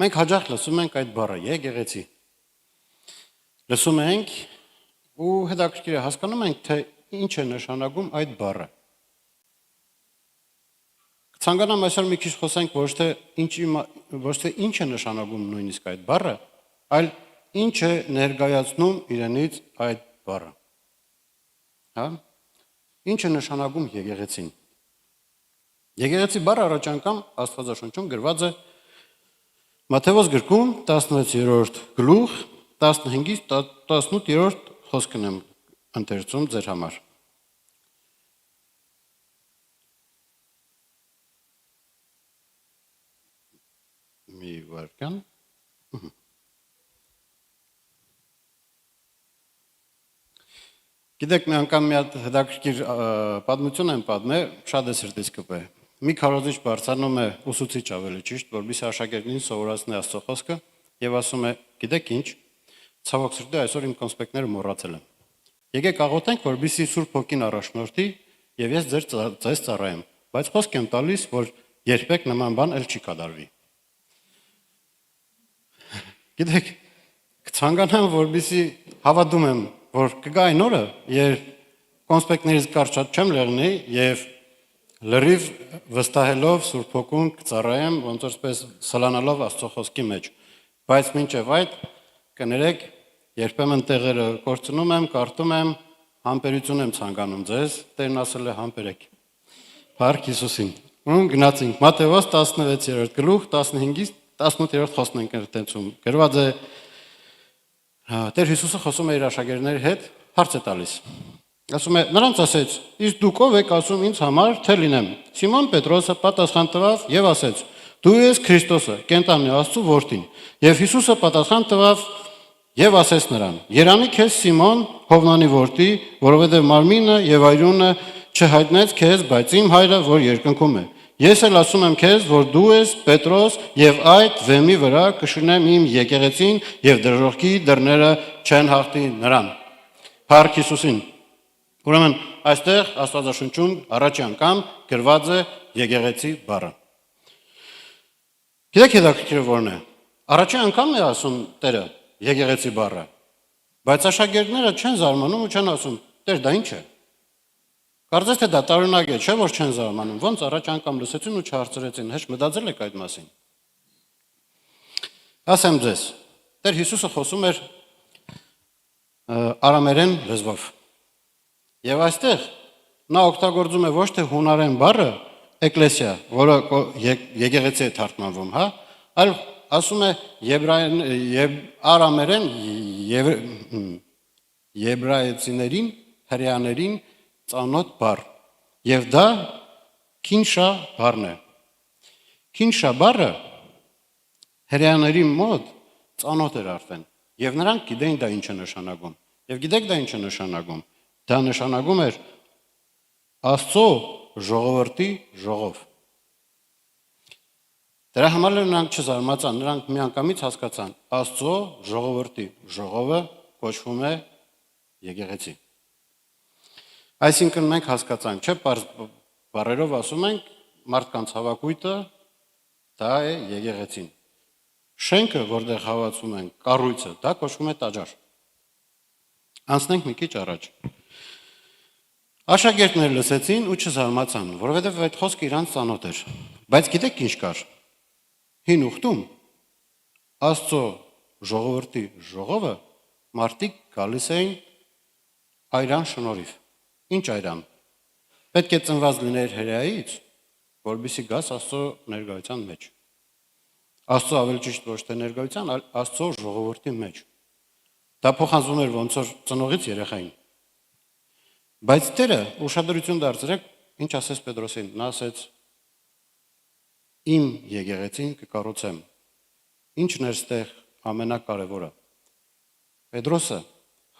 Մենք հաճախ լսում ենք այդ բառը եկեղեցի։ Լսում ենք ու հետաքրքիր է հասկանում ենք, թե ինչ է նշանակում այդ բառը։ Ցանկանամ այսօր մի քիչ խոսենք ոչ թե ինչ է նշանակում նույնիսկ այդ բառը, այլ ինչ է ներկայացնում իրենից այդ բառը։ Հա? Ինչ է նշանակում եկեղեցին։ Եկեղեցի բառը առաջ անգամ Աստվածաշնչում գրված է Մատթեոս գրքում 16-րդ գլուխ 15-ից 18-րդ խոսքն եմ ընթերցում ձեր համար։ Մի վարքան։ Գիտեք, մի անգամ մի հատ հետաքրքիր պատմություն եմ պատմել, շատ է սրտից կպե։ Մի քարոզիչ բարձրանում է ուսուցիչ ավելի ճիշտ, որպեսզի աշակերտներին սովորացնի Աստծո խոսքը եւ ասում է. «Գիտեք ինչ, ցավոք սրտի այսօր իմ կոնսպեկտները մոռացել եմ։ Եկեք աղոթենք, որպեսզի Սուրբ Հոգին առաջնորդի եւ ես ձեզ ծառայեմ, բայց խոսք եմ տալիս, որ երբեք նման բան էլ չի կատարվի»։ Գիտեք, կցանկանամ, որպեսզի հավատում եմ, որ կգա այն օրը, երբ կոնսպեկտներից կարճ չեմ լեղնի եւ լրիվ վստահելով Սուրբ Հոգուն կծառայեմ, ոնց որպես սլանալով Աստծո խոսքի մեջ, բայց մինչև այդ կներեք, երբեմն տեղերը կորցնում եմ, կարդում եմ, համբերություն եմ ցանկանում ձեզ, Տերն ասել է համբերեք։ Փառք Հիսուսին։ Ում գնացինք Մատթեոս 16-րդ գլուխ 15-ից 18-րդ խոսքն ենք ընթերցում։ Գրված է Տեր Հիսուսը խոսում է իր աշակերտների հետ, հարց է տալիս։ Ասում է. «Նրանց ասեց. իսկ դուք ով եք ասում ինձ համար, թե լինեմ»։ Սիմոն Պետրոսը պատասխան տվավ եւ ասեց. «Դու ես Քրիստոսը, կենտանի Աստծո որդին»։ Եվ Հիսուսը պատասխան տվավ եւ ասեց նրան. «Երանի քեզ Սիմոն, Հովնանի որդի, որովհետեւ մարմինը եւ այրունը չհայտնեց քեզ, բայց իմ հայրը, որ երկնքում է։ Ես էլ ասում եմ քեզ, որ դու ես Պետրոս եւ այդ վեմի վրա կշինեմ իմ եկեղեցին եւ դժոխքի դռները չեն հաղթի նրան»։ Փառք Հիսուսին։ Ուրեմն այստեղ Աստվածաշնչում առաջի անգամ գրված է եկեղեցի բառը։ Գիտեք հետաքրքիրը որն է։ Առաջի անգամ է ասում Տերը եկեղեցի բառը, բայց աշակերտները չեն զարմանում ու չեն ասում. «Տեր, դա ինչ է»։ Կարծես թե դա տարօրինակ է, չէ՞ որ չեն զարմանում, ոնց առաջ անգամ լսեցին ու չհարցրեցին, հեչ մտածել եք այդ մասին։ Ասեմ ձեզ, Տեր Հիսուսը խոսում էր արամերեն լեզվով։ Եվ այստեղ նա օգտագործում է ոչ թե հունարեն բառը էկլեսիա, որը եկեղեցի է թարգմանվում, հա, այլ ասում է արամերեն եբրայեցիներին, հրեաներին ծանոթ բառ։ Եվ դա քինշա բառն է։ Քինշա բառը հրեաների մոտ ծանոթ էր արդեն, եւ նրանք գիտեին դա ինչ է նշանակում։ Եվ գիտեք դա ինչ է նշանակում։ Դա նշանակում էր Աստծո ժողովրդի ժողով։ Դրա համար նրանք չզարմացան, նրանք միանգամից հասկացան, Աստծո ժողովրդի ժողովը կոչվում է եկեղեցի։ Այսինքն մենք հասկացանք, չէ՞, բառերով ասում ենք, մարդկանց հավաքույթը դա է եկեղեցին։ Շենքը, որտեղ հավաքվում են, կառույցը, դա կոչվում է տաճար։ Անցնենք մի քիչ առաջ։ Աշակերտները լսեցին ու չզարմացան, որովհետև այդ խոսքը իրանց ծանոթ էր։ Բայց գիտեք ինչ կար։ Հին ուխտում Աստծո ժողովրդի ժողովը մարդիկ գալիս էին այրան շնորհիվ։ Ինչ այրան։ Պետք է ծնված լիներ հրեայից, որպեսզի գաս Աստծո ներկայության մեջ։ Աստծո ավելի ճիշտ ոչ թե ներկայության, այլ Աստծո ժողովրդի մեջ։ Դա փոխանցվում էր ոնց որ ծնողից երեխային։ Բայց Տերը ուշադրություն դարձրեք, ինչ ասեց Պետրոսին, նա ասեց. «Իմ եկեղեցին կկառուցեմ»։ Ինչն էր ստեղ ամենակարևորը։ Պետրոսը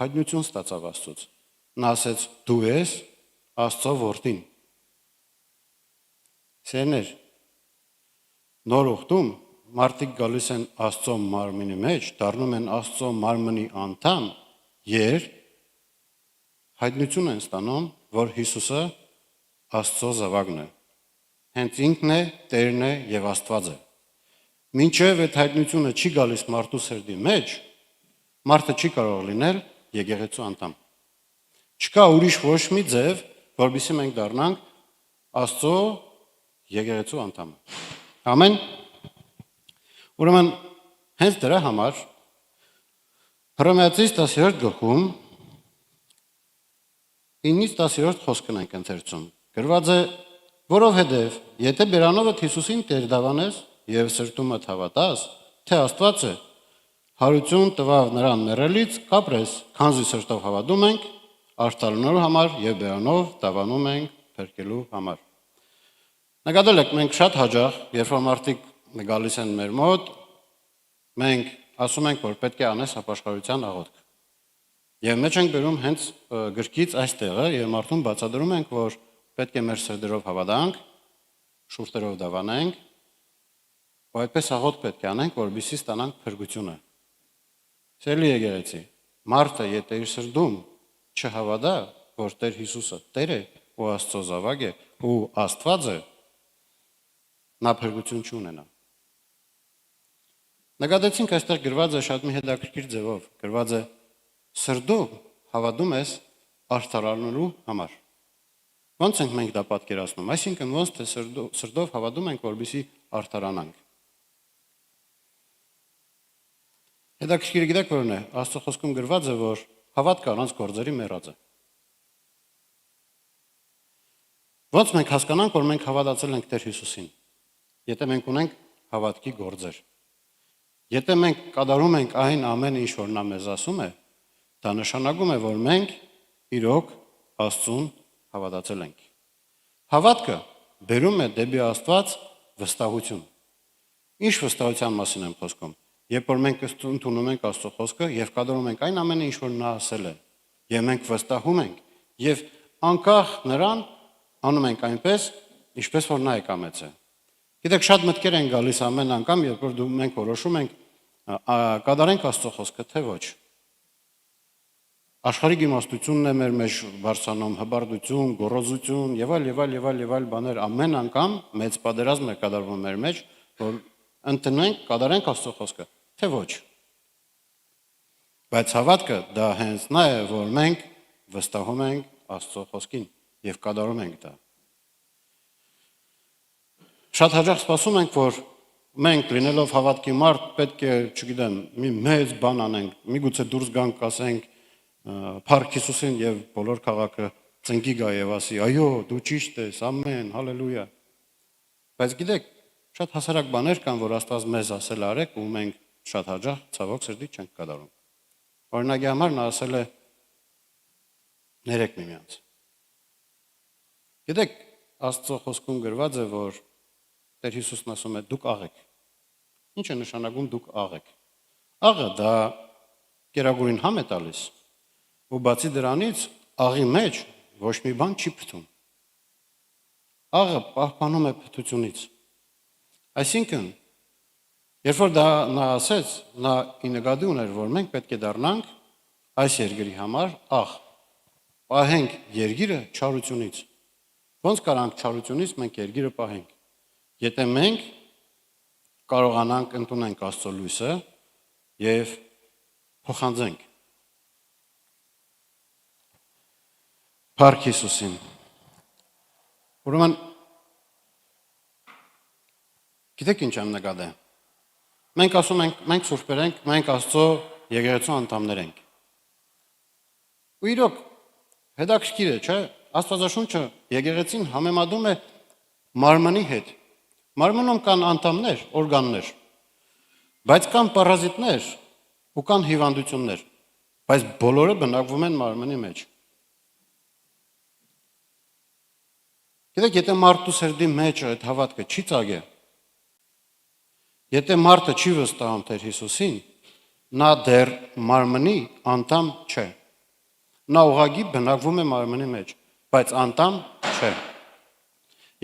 հայտնություն ստացավ Աստծուց։ Նա ասեց. «Դու ես Աստծո որդին»։ Սերներ, նոր ուխտում մարդիկ գալիս են Աստծո մարմինի մեջ, դառնում են Աստծո մարմնի անդամ, երբ հայտնություն են ստանում, որ Հիսուսը Աստծո զավակն է։ Հենց ինքն է, Տերն է եւ Աստված է։ Մինչև այդ հայտնությունը չի գալիս մարդու սրտի մեջ, մարդը չի կարող լինել եկեղեցու անդամ։ Չկա ուրիշ ոչ մի ձև, որովհետև մենք դառնանք Աստծո եկեղեցու անդամ։ Ամեն։ Ուրեմն հենց դրա համար Հռոմեացիս 10-րդ գլխում 9-ից 10-րդ խոսքն ենք ընթերցում։ Գրված է. որովհետև եթե բերանովդ Հիսուսին Տեր դավանես եւ սրտումդ հավատաս, թե Աստված է, հարություն տվավ նրան մեռելից, կապրես, քանզի սրտով հավատում ենք, արդարանալու համար եւ բերանով դավանում ենք փրկելու համար։ Նկատել եք, մենք շատ հաճախ, երբ որ մարդիկ գալիս են մեր մոտ, մենք ասում ենք, որ պետք է անես ապաշխարության աղոթք։ Եվ մեջ ենք բերում հենց գրքից այս տեղը եւ մարդուն բացատրում ենք, որ պետք է մեր սրտերով հավատանք, շուրթերով դավանենք, ու այդպես աղոթք պետք է անենք, որպեսզի ստանանք փրկությունը։ Սիրելի եկեղեցի, մարդը եթե իր սրտում չհավատա, որ Տեր Հիսուսը Տեր է ու Աստծո զավակ է ու Աստված է, նա փրկություն չունենա։ Նկատեցինք այստեղ գրված է շատ մի հետաքրքիր ձևով, գրված է սրտով հավատում ես արդարանալու համար։ Ոնց ենք մենք դա պատկերացնում, այսինքն ոնց թե սրտով հավատում ենք, որպեսզի արդարանանք։ Հետաքրքիրը գիտեք որն է, Աստծո խոսքում գրված է, որ հավատքը առանց գործերի մեռած է։ Ոնց մենք հասկանանք, որ մենք հավատացել ենք Տեր Հիսուսին, եթե մենք ունենք հավատքի գործեր։ Եթե մենք կատարում ենք այն ամենը, ինչ որ նա մեզ ասում է, դա նշանակում է, որ մենք իրոք Աստծուն հավատացել ենք։ Հավատքը բերում է դեպի Աստված վստահություն։ Ինչ վստահության մասին եմ խոսքում։ Երբ որ մենք ընդունում ենք Աստծո խոսքը եւ կատարում ենք այն ամենը, ինչ որ նա ասել է, եւ մենք վստահում ենք եւ անկախ նրան անում ենք այնպես, ինչպես որ նա է կամեցել։ Գիտեք, շատ մտքեր են գալիս ամեն անգամ, երբ որ մենք որոշում ենք կատարենք Աստծո խոսքը, թե ոչ։ Աշխարհիկ իմաստությունն է մեր մեջ բարձրանում, հբարդություն, գոռոզություն եւ այլ բաներ ամեն անգամ մեծ պատերազմ է կատարվում մեր մեջ, որ ընդունենք, կատարենք Աստծո խոսքը, թե ոչ։ Բայց հավատքը դա հենց նա է, որ մենք վստահում ենք Աստծո խոսքին եւ կատարում ենք դա։ Շատ հաճախ սպասում ենք, որ մենք լինելով հավատքի մարդ պետք է, չգիտեմ, մի մեծ բան անենք, միգուցե դուրս գանք, ասենք, Փառք Հիսուսին եւ բոլոր քաղաքը ծնկի գա եւ ասի, այո, դու ճիշտ ես, ամեն, հալելույա։ Բայց գիտեք, շատ հասարակ բաներ կան, որ Աստված մեզ ասել արեք ու մենք շատ հաճախ ցավոք սրտի չենք կատարում։ Օրինակի համար նա ասել է ներեք միմյանց։ Գիտեք, Աստծո խոսքում գրված է, որ Տեր Հիսուսն ասում է դուք աղեք։ Ինչ է նշանակում դուք աղեք։ Աղը դա կերակուրին համ է տալիս։ Ու բացի դրանից աղի մեջ ոչ մի բան չի փթում։ Աղը պահպանում է փթությունից։ Այսինքն, երբ որ դա նա ասեց, նա ի նկատի ուներ, որ մենք պետք է դառնանք այս երկրի համար աղ, պահենք երկիրը չարությունից։ Ոնց կարանք չարությունից մենք երկիրը պահենք։ Եթե մենք կարողանանք ընդունենք Աստծո լույսը եւ փոխանցենք Փառք Հիսուսին։ Ուրեմն գիտեք ինչ եմ նկատել։ Մենք ասում ենք, մենք սուրբեր ենք, մենք Աստծո եկեղեցու անդամներ ենք։ Ու իրոք հետաքրքիր է, չէ՞, Աստվածաշունչը եկեղեցին համեմատում է մարմնի հետ։ Մարմնում կան անդամներ, օրգաններ, բայց կան պարազիտներ ու կան հիվանդություններ, բայց բոլորը բնակվում են մարմնի մեջ։ Գիտեք, եթե մարդու սրտի մեջ այդ հավատքը չի ծագե, եթե մարդը չի վստահում Տեր Հիսուսին, նա դեռ մարմնի անդամ չէ։ Նա ուղղակի բնակվում է մարմնի մեջ, բայց անդամ չէ։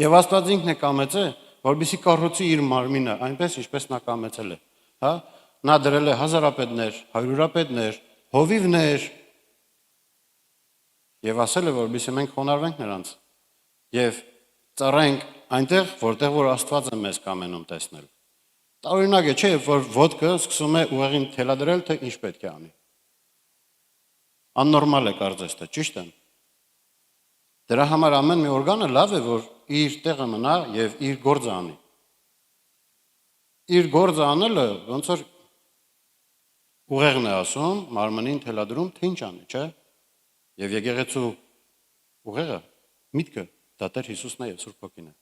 Եվ Աստված ինքն է կամեցել, որպեսզի կառուցի իր մարմինը այնպես, ինչպես նա կամեցել է, հա? Նա դրել է հազարապետներ, հարյուրապետներ, հովիվներ եւ ասել է, որպեսզի մենք խոնարհվենք նրանց եւ ծառայենք այնտեղ, որտեղ որ Աստված է մեզ կամենում տեսնել։ Տարօրինակ է, չէ, որ ոդկը սկսում է ուղեղին թելադրել, թե ինչ պետք է անի։ Աննորմալ է կարծես թե, ճիշտ է։ Դրա համար ամեն մի օրգանը լավ է, որ իր տեղը մնա եւ իր գործը անի։ Իր գործը անելը ոնց որ ուղեղն է ասում, մարմնին թելադրում, թե ինչ անի, չէ՞։ Եվ եկեղեցու ուղեղը, միտքը դա Տեր Հիսուսն է եւ Սուրբ Հոգին է։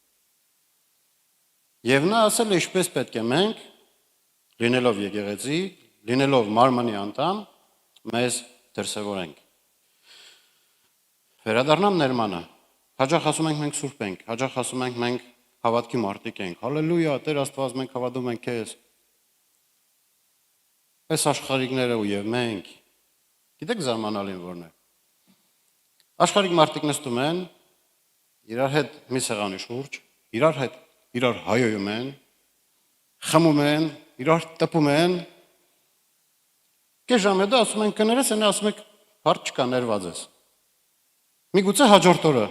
Եվ նա ասել է ինչպես պետք է մենք, լինելով եկեղեցի, լինելով մարմնի անդամ, մեզ դրսևորենք։ Վերադառնամ ներմանը։ Հաճախ ասում ենք մենք սուրբ ենք, հաճախ ասում ենք մենք հավատքի մարդիկ ենք։ Հալելույա, Տեր Աստված, մենք հավատում ենք քեզ։ Այս աշխարհիկները ու մենք, գիտեք զարմանալին որն է։ Աշխարհիկ մարդիկ նստում են, իրար հետ մի սեղանի շուրջ, իրար հետ իրար հայոյում են, խմում են, իրար տպում են։ Կես ժամ հետո ասում են կներես, են ասում եք հարց չկա, ներված ես։ Միգուցե հաջորդ օրը,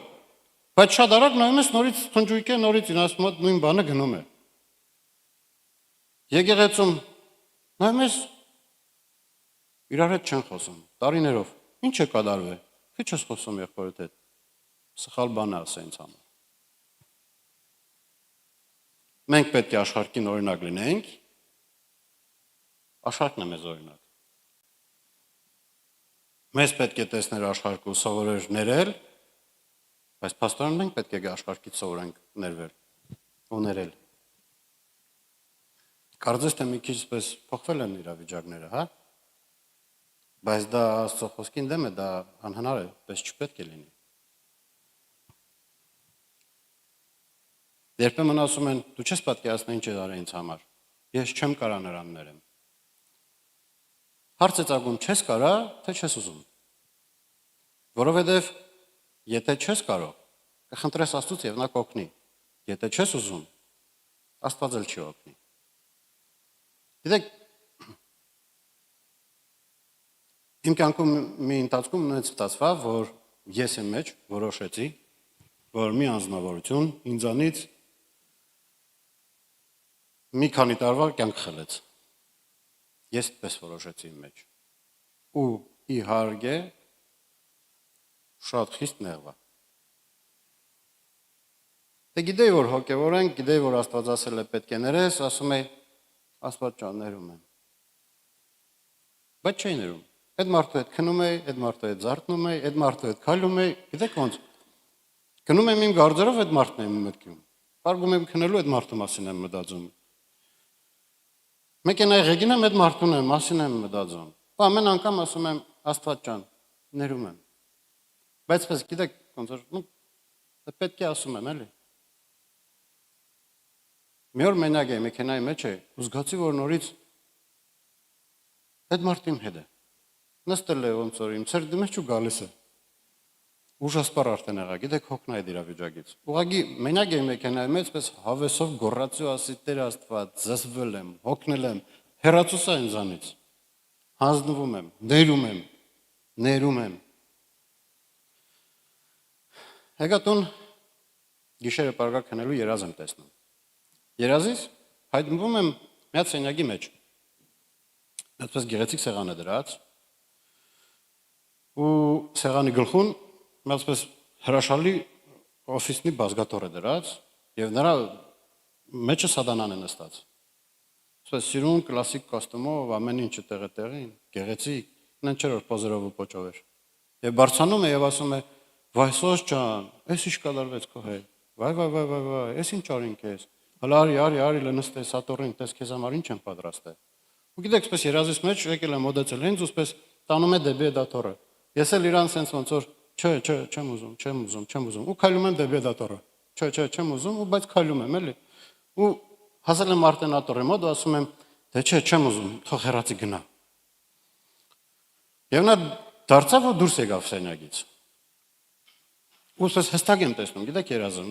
բայց շատ արագ նայում ես նորից խնջույք է, նորից իրաց մոտ նույն բանը գնում է։ Եկեղեցում նայում ես իրար հետ չեն խոսում, տարիներով, ինչ է կատարվել, քիչ ես խոսում եղբորդ հետ, սխալ բան է ասա ինձ համար։ Մենք պետք է աշխարհին օրինակ լինենք, աշխարհն է մեզ օրինակ։ Մեզ պետք է տեսնել աշխարհը ու սովորել ներել, բայց փաստորեն մենք պետք է աշխարհից սովորենք ներվել ու ներել։ Կարծես թե մի քիչ պես փոխվել են իրավիճակները, հա։ Բայց դա Աստծո խոսքին դեմ է, դա անհնար է, պես չպետք է լինի։ Երբեմն ասում են, դու չես պատկերացնի ինչ է արել ինձ համար։ Ես չեմ կարա նրան ներեմ։ Հարց է ծագում, չես կարա, թե չես ուզում։ Որովհետև եթե չես կարող, կխնդրես Աստծուց եւ նա կօգնի։ Եթե չես ուզում, Աստված էլ չի օգնի։ Գիտեք, իմ կյանքում մի ընթացքում նույնպես ստացվավ, որ ես եմ մեջ որոշեցի, որ մի անձնավորություն ինձանից մի քանի տարվա կյանք խլեց։ Ես այդպես որոշեցի իմ մեջ։ Ու իհարկե շատ խիստ նեղվա։ Դե գիտեի, որ հոգևոր ենք, գիտեի, որ Աստված ասել է պետք է ներես, ասում է Աստված ջան, ներում եմ։ Բայց չէի ներում։ Այդ մարդու հետ քնում էի, այդ մարդու հետ զարթնում էի, այդ մարդու հետ քայլում էի, գիտեք ոնց։ Քնում եմ իմ գարձերով այդ մարդն եմ մտքում։ Պարգում եմ քնելու այդ մարդու մասին եմ մտածում։ Մեքենայի ղեկին եմ այդ մարդուն եմ մասին եմ մտածում։ Ու ամեն անգամ ասում եմ Աստված ջան, ներում եմ։ Բայց պես գիտեք ոնց որ պետք է ասում եմ էլի։ Մի օր մենակ էի մեքենայի մեջ էի, ու զգացի որ նորից այդ մարդը իմ հետ է։ Նստել է ոնց որ իմ ցերդի մեջ ու գալիս է։ Ուժասպառ արդեն եղա, գիտեք հոգնա այդ իրավիճակից։ Ուղղակի մենակ էի մեքենայի մեջ, պես հավեսով գոռացի ու ասի Տեր Աստված, զսվել եմ, հոգնել եմ, հեռացուսա ինձանից։ Հանձնվում եմ, ներում եմ։ Հեգատուն գիշերը պարգա քնելու երազ եմ տեսնում։ Երազից հայտնվում եմ մի հատ սենյակի մեջ։ Այդպես գեղեցիկ սեղան է դրած։ Ու սեղանի գլխուն այսպես հրաշալի օֆիսնի բազգատոր է դրած եւ նրա մեջը սատանան է նստած։ Այսպես սիրուն կլասիկ կոստյումով ամեն ինչը տեղին, գեղեցիկ, նեն չէր որ պոզերով ու պոճով էր։ Եվ բարձանում է եւ ասում է. «Վայ Սոս ջան, էս ինչ կատարվեց քո հետ։ Վայ, էս ինչ արին քեզ։ Հələ արի լնստես սատորին, տես քեզ համար ինչ եմ պատրաստել»։ Ու գիտեք, այսպես երազից մեջ եկել եմ մոդեցել ինձ ու այսպես տանում է դեպի դատորը։ Ես էլ իրան sense ոնց որ չեմ ուզում։ Ու քայլում եմ դեպի դատորը։ Չեմ ուզում, ու բայց քայլում եմ էլի։ Ու հասել եմ արտենատորի մոտ ու ասում եմ, դե չեմ ուզում, թող հեռացի գնա։ Եվ նա դարձավ ու դուրս եկավ սենյակից։ Ու ես հստակ եմ տեսնում, գիտեք երազը։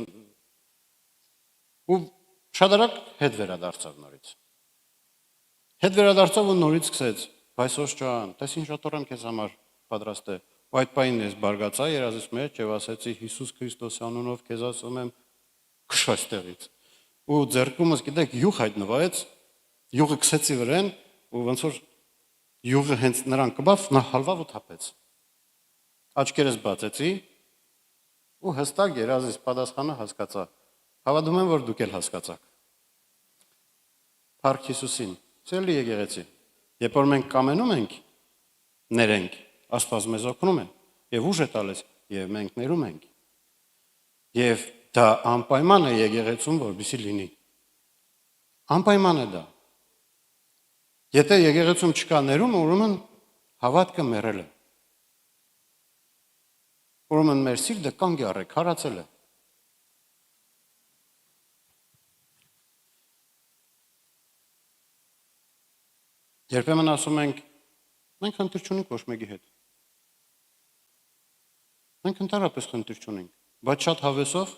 Ու շատ արագ հետ վերադարձավ նորից։ Հետ վերադարձավ ու նորից սկսեց. «Վայ Սոս ջան, տես ինչ ատորեմ քեզ համար պատրաստել»։ Ու այդ պահին ես բարգացա երազից մեջ եւ ասեցի Հիսուս Քրիստոսի անունով քեզ ասում եմ քշ այստեղից։ Ու ձեռքումս գիտեք յուղ հայտնվեց յուղը քսեցի վրան ու ոնց որ յուղը հենց նրան կբավ նա հալվավ ու թափեց աչքերս բացեցի ու հստակ երազից պատասխանը հասկացա հավատում եմ որ դուք էլ հասկացաք Փառք Հիսուսին ցելի եկեղեցի երբ որ մենք կամենում ենք ներենք Աստված մեզ օգնում է եւ ուժ է տալիս եւ մենք ներում ենք եւ դա անպայման է եկեղեցում որպեսզի լինի անպայման է դա Եթե եկեղեցում չկա ներում, ուրեմն հավատքը մեռել է։ Ուրեմն մեր սիրտը կանգ է առել, քարացել է։ Երբեմն ասում ենք, մենք խնդիր չունենք ոչ մեկի հետ։ Մենք ընդհանրապես խնդիր չունենք, բայց շատ հավեսով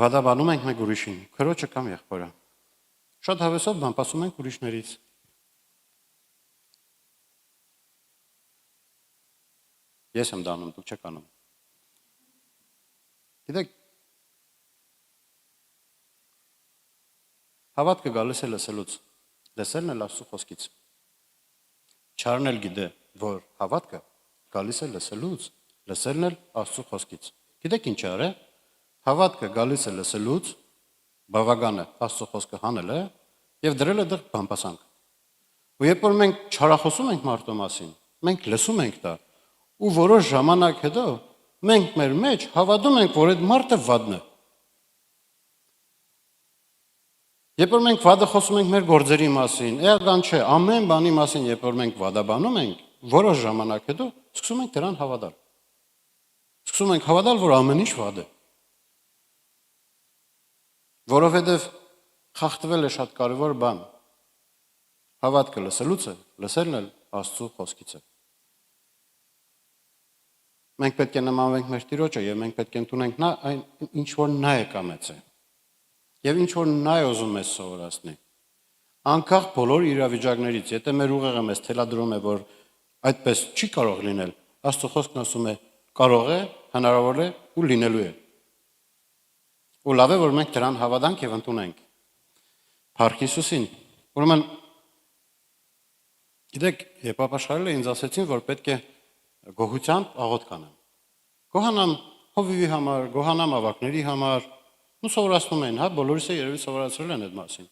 վադաբանում ենք մեկ ուրիշին, քրոջը կամ եղբորը։ Շատ հավեսով բան ասում ենք ուրիշներից։ Ես եմ դանում, դուք չեք անում։ Գիտեք, հավատքը գալիս է լսելուց, լսելն էլ Աստծո խոսքից։ Չարն էլ գիտե, որ հավատքը գալիս է լսելուց, լսելն էլ Աստծո խոսքից։ Գիտեք ինչ արը։ Հավատքը գալիս է լսելուց, բավական է Աստծո խոսքը հանել է եւ դրել է դեռ բամբասանք։ Ու երբ որ մենք չարախոսում ենք մարդու մասին, մենք լսում ենք դա, ու որոշ ժամանակ հետո մենք մեր մեջ հավատում ենք, որ այդ մարդը վադն է։ Երբ որ մենք վադը խոսում ենք մեր գործերի մասին, էական չէ, ամեն բանի մասին, երբ որ մենք վադաբանում ենք, որոշ ժամանակ հետո սկսում ենք դրան հավատալ։ Սկսում ենք հավատալ, որ ամեն ինչ վատ է։ Որովհետև խախտվել է շատ կարևոր բան։ Հավատքը լսելուց է, լսելն էլ Աստծո խոսքից է։ Մենք պետք է նմանվենք մեր Տիրոջը եւ մենք պետք է ընդունենք նա այն ինչ որ նա է կամեցել։ Եվ ինչ որ նա է ուզում մեզ սովորացնի։ Անկախ բոլոր իրավիճակներից, եթե մեր ուղեղը մեզ թելադրում է, որ այդպես չի կարող լինել, Աստծո խոսքն ասում է կարող է, հնարավոր է ու լինելու է։ Ու լավ է, որ մենք դրան հավատանք եւ ընդունենք։ Փառք Հիսուսին։ Ուրեմն գիտեք, երբ ապաշխարել ինձ ասեցին, որ պետք է գոհությամբ աղոթք անեմ։ Գոհանամ հովիվի համար, գոհանամ ավակների համար, ու սովորացնում են, հա, բոլորիս է երևի սովորացրել են այդ մասին։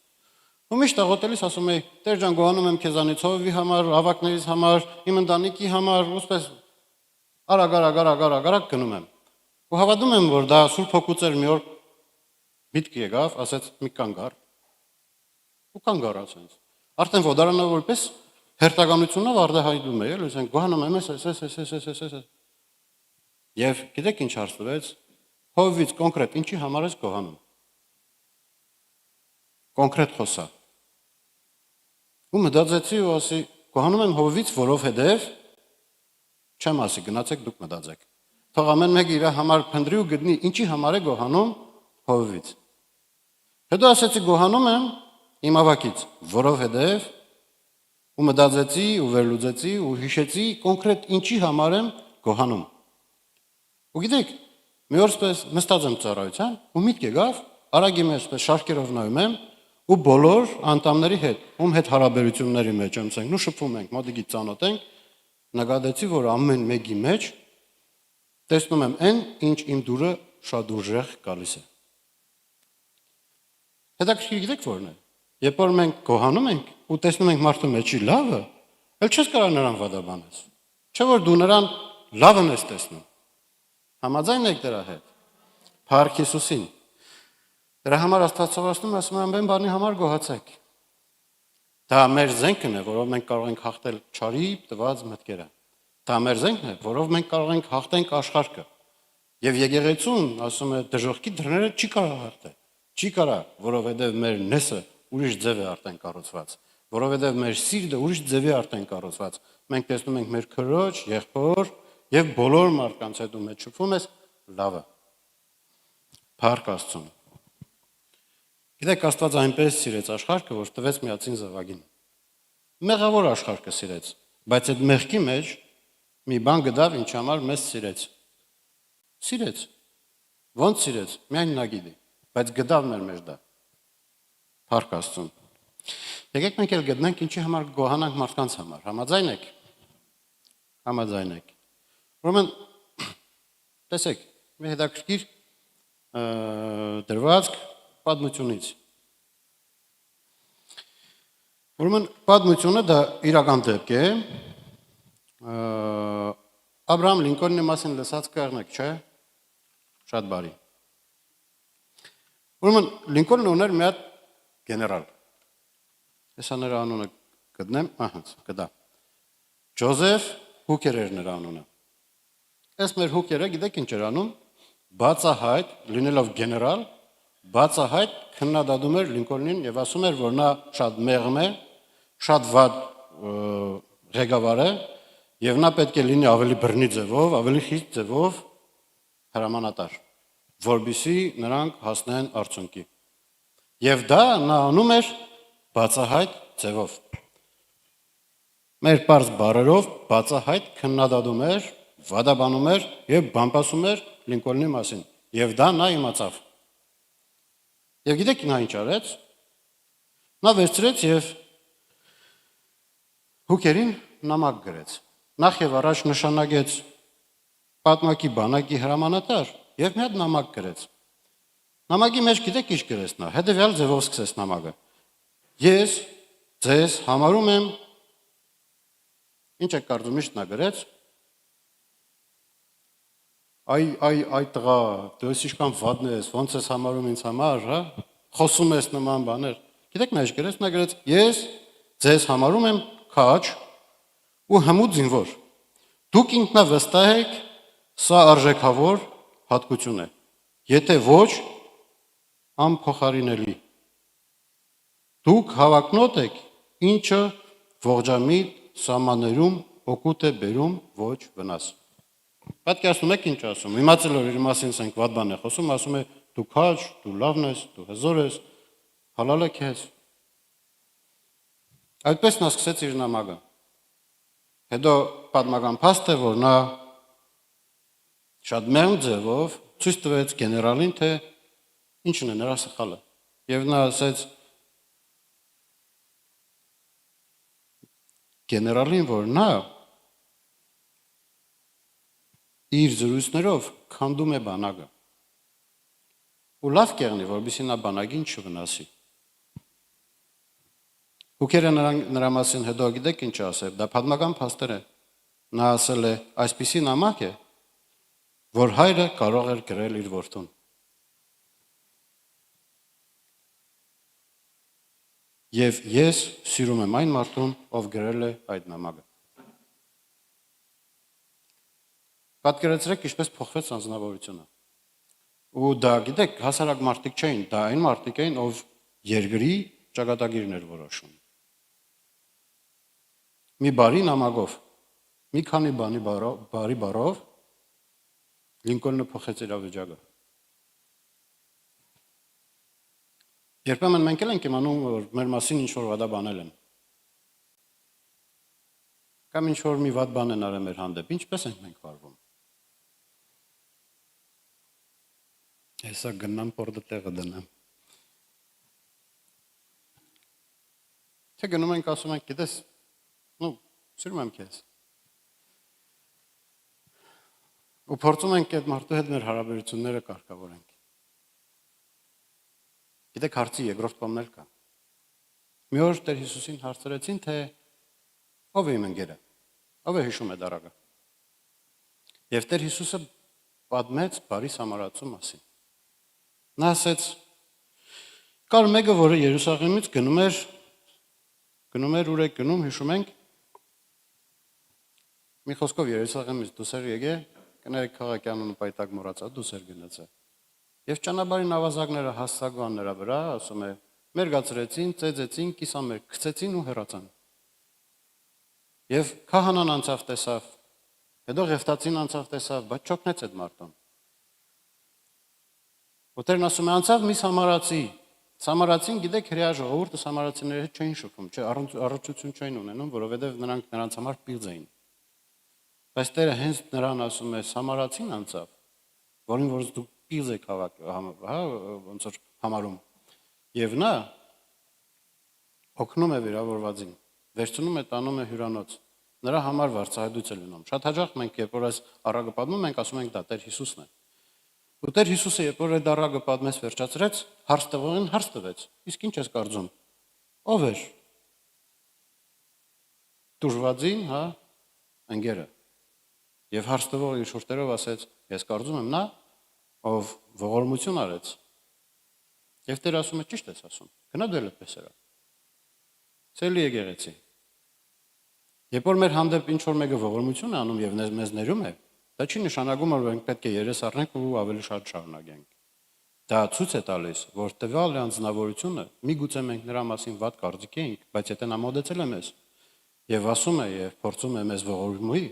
Ու միշտ աղոթելիս ասում էի, Տեր ջան, գոհանում եմ քեզանից հովիվի համար, ավակներից համար, իմ ընտանիքի համար, ուսպես արագ գնում եմ։ Ու հավատում եմ, որ դա Սուրբ Հոգուց էր մի օր միտք եկավ, ասեց մի կանգար։ Ու կանգար ասենց։ Արդեն ոդարանով որպես հերթականությունով արդահայտում է, էլի, ասենք գոհանում եմ, էս։ Եվ գիտեք ինչ հարցվեց, հովից կոնկրետ ինչի համար ես գոհանում։ Կոնկրետ խոսա։ Ու մտածեցի ու ասի, գոհանում եմ հովից, որովհետև չեմ ասի, գնացեք դուք մտածեք։ Թող ամեն մեկը իր համար փնտրի ու գտնի, ինչի համար է գոհանում հովից։ Հետո ասեցի գոհանում եմ իմ ավակից, որովհետև ու մտածեցի ու վերլուծեցի ու հիշեցի կոնկրետ ինչի համար եմ գոհանում։ Ու գիտեք, մի օր սպես նստած եմ ծառայության ու միտք եկավ, արագի մեջ սպես շարքերով նայում եմ ու բոլոր անդամների հետ, ում հետ հարաբերությունների մեջ եմ ցենք, ու շփվում ենք, մոտիկից ծանոթ ենք, նկատեցի, որ ամեն մեկի մեջ տեսնում եմ այն, ինչ իմ դուրը շատ ուժեղ գալիս է։ Հետաքրքիր գիտեք որն է։ Երբ որ մենք գոհանում ենք ու տեսնում ենք մարդու մեջի լավը, ել չես կարող նրան վադաբանես։ Չէ՞ որ դու նրան լավն ես տեսնում։ Համաձայն եք դրա հետ։ Փառք Հիսուսին։ Դրա համար Աստված սովորացնում է, ասում է ամեն բանի համար գոհացեք։ Դա մեր զենքն է, որով մենք կարող ենք հաղթել չարի տված մտքերը։ Դա մեր զենքն է, որով մենք կարող ենք հաղթենք աշխարհը։ Եվ եկեղեցուն, ասում է, դժոխքի դռները չի կարող հաղթել։ Չի կարող, որովհետև մեր նեսը ուրիշ ձև է արդեն կառուցված, որովհետև մեր սիրտը ուրիշ ձև է արդեն կառուցված։ Մենք տեսնում ենք մեր քրոջ, եղբոր եւ բոլոր մարդկանց հետ ու մեջ շփվում ես լավը։ Փառք Աստծուն։ Գիտեք, Աստված այնպես սիրեց աշխարհը, որ տվեց միածին զավակին։ Մեղավոր աշխարհը սիրեց, բայց այդ մեղքի մեջ մի բան գտավ, ինչ համար մեզ սիրեց։ Սիրեց։ Ոնց սիրեց, միայն նա գիտի։ բայց գտավ մեր մեջ դա։ Փառք Աստծուն։ Եկեք մենք էլ գտնենք ինչի համար գոհանանք մարդկանց համար։ Համաձայն եք։ Համաձայն եք։ Ուրեմն տեսեք, մի հետաքրքիր դրվածք պատմությունից։ Ուրեմն պատմությունը դա իրական դեպք է։ Աբրահամ Լինկոլնի մասին լսած կողնեք, չէ՞։ Շատ բարի։ Ուրեմն Լինկոլնը ուներ մի հատ գեներալ։ Հեսա նրա անունը գտնեմ, գտա։ Ջոզեֆ Հուքեր էր նրա անունը։ Այս մեր Հուքերը գիտեք ինչ էր անում, բացահայտ, լինելով գեներալ, բացահայտ քննադատում էր Լինկոլնին եւ ասում էր, որ նա շատ մեղմ է, շատ վատ ղեկավար է եւ նա պետք է լինի ավելի բռնի ձևով, ավելի խիստ ձևով հրամանատար, որբիսի նրանք հասնեն արդյունքի։ Եվ դա նա անում էր բացահայտ ձևով։ Մեր պարզ բառերով բացահայտ քննադատում էր, վադաբանում էր եւ բամբասում էր Լինկոլնի մասին։ Եվ դա նա իմացավ։ Եվ գիտեք նա ինչ արեց։ Նա վերցրեց եւ Հուքերին նամակ գրեց։ Նախ եւ առաջ նշանակեց պատմակի բանակի հրամանատար եւ մի հատ նամակ գրեց։ Նամակի մեջ գիտեք ինչ գրեց նա։ Հետեւյալ ձևով սկսեց նամակը։ Ես ձեզ համարում եմ ինչ եք կարծում միշտ նա գրեց։ Այ տղա, դու ինչքան վատն ես, ոնց ես համարում ինձ համար, հա? Խոսում ես նման բաներ։ Գիտեք նա ինչ գրեց, նա գրեց. Ես ձեզ համարում եմ քաջ ու հմուտ զինվոր։ Դուք ինքնավստահ եք, սա արժեքավոր հատկություն է։ Եթե ոչ, անփոխարինելի։ Դուք հավակնոտ եք, ինչը ողջամիտ սահմաններում օգուտ է բերում, ոչ վնաս։ Պատկերացնում եք ինչ ասում։ Իմացել որ իր մասին ասենք վատ բան է խոսում, ասում է դու քաջ, դու լավն ես, դու հզոր ես, հալալ է քեզ։ Այդպես նա սկսեց իր նամակը։ Հետո պատմական փաստ է, որ նա շատ մեղմ ձևով ցույց տվեց գեներալին, թե ինչն է նրա սխալը։ Եվ նա ասեց գեներալին, որ նա իր զրույցներով քանդում է բանակը։ Ու լավ կեղնի, որովհետեւ նա բանակին չվնասի։ Հուքերը նրա մասին հետո գիտեք ինչ ասել, դա պատմական փաստեր է։ Նա ասել է, այսպիսի նամակ է, որ հայրը կարող էր գրել իր որդուն։ Եվ ես սիրում եմ այն մարդուն, ով գրել է այդ նամակը։ Պատկերացրեք ինչպես փոխվեց անձնավորությունը։ Ու դա գիտեք, հասարակ մարդիկ չէին, դա այն մարդիկ էին, ով երկրի ճակատագիրներ որոշում։ Մի բարի նամակով, մի քանի բարի բառով Լինկոլնը փոխեց իր վիճակը։ Երբեմն մենք ենք իմանում, որ մեր մասին ինչ-որ վատ բանել են։ Կամ ինչ-որ մի վատ բան են արել մեր հանդեպ, ինչպես ենք մենք վարվում։ Հեսա գնամ պորդը տեղը դնեմ։ Թե գնում ենք ասում ենք, գիտես, սիրում եմ քեզ։ Ու փորձում ենք այդ մարդու հետ մեր հարաբերությունները կարգավորենք։ Գիտեք, հարցի երկրորդ կողմն էլ կա։ Մի օր Տեր Հիսուսին հարցրեցին, թե ով է իմ ընկերը, ով է հիշում է դարակը։ Եվ Տեր Հիսուսը պատմեց բարի սամարացու մասին։ Նա ասեց. կար մեկը, որը Երուսաղեմից գնում էր ուր է գնում, հիշում ենք։ Մի խոսքով Երուսաղեմից դուրս էր եկել, կներեք քաղաքի անունը պայտակ մոռացա, դուրս էր գնացել։ Եվ ճանապարհի նավազակները հասցագան նրա վրա, ասում է, մերգացրեցին, ծեծեցին, կիսամերկ գցեցին ու հեռացան։ Եվ քահանան անցավ տեսավ, հետո Ղևտացին անցավ տեսավ, բայց չօգնեց այդ մարդուն։ Ոտերն ասում է, անցավ մի սամարացի։ Սամարացին գիտեք հրեա ժողովուրդը սամարացիների հետ չէին շփվում, առողջություն չէին ունենում, որովհետև նրանք նրանց համար պիղծ էին։ Բայց Տերը հենց նրան ասում է, սամարացին անցավ, որին որ դու սկիզբ եք ոնց որ համարում։ Եվ նա օգնում է վիրավորվածին, վերցնում է տանում է հյուրանոց։ Նրա համար վարձահայտույց է լինում։ Շատ հաճախ մենք երբ որ այս առագը պատմում ենք, ասում ենք դա Տեր Հիսուսն է։ Ու Տեր Հիսուսը երբ որ այդ առագը պատմեց վերջացրեց, հարց տվողին հարց տվեց։ Իսկ ինչ ես կարծում։ Ո՞վ էր։ Տուժվածին, հա, ընկերը։ Եվ հարց տվողը իր շուրթերով ասեց. ես կարծում եմ նա, ով ողորմություն արեց։ Եվ Տեր ասում է ճիշտ ես ասում։ Գնա դու էլ այդպես արա։ Ցելի եկեղեցի։ Երբ որ մեր հանդեպ ինչ որ մեկը ողորմություն է անում եւ մեզ ներում է, դա չի նշանակում, որ մենք պետք է երես առնենք ու ավելի շատ շարունակենք։ Դա ցույց է տալիս, որ տվյալ անձնավորությունը միգուցե մենք նրա մասին վատ կարծիք ենք, բայց եթե նա մոդեցել է մեզ եւ ասում է եւ փորձում է մեզ ողորմուի,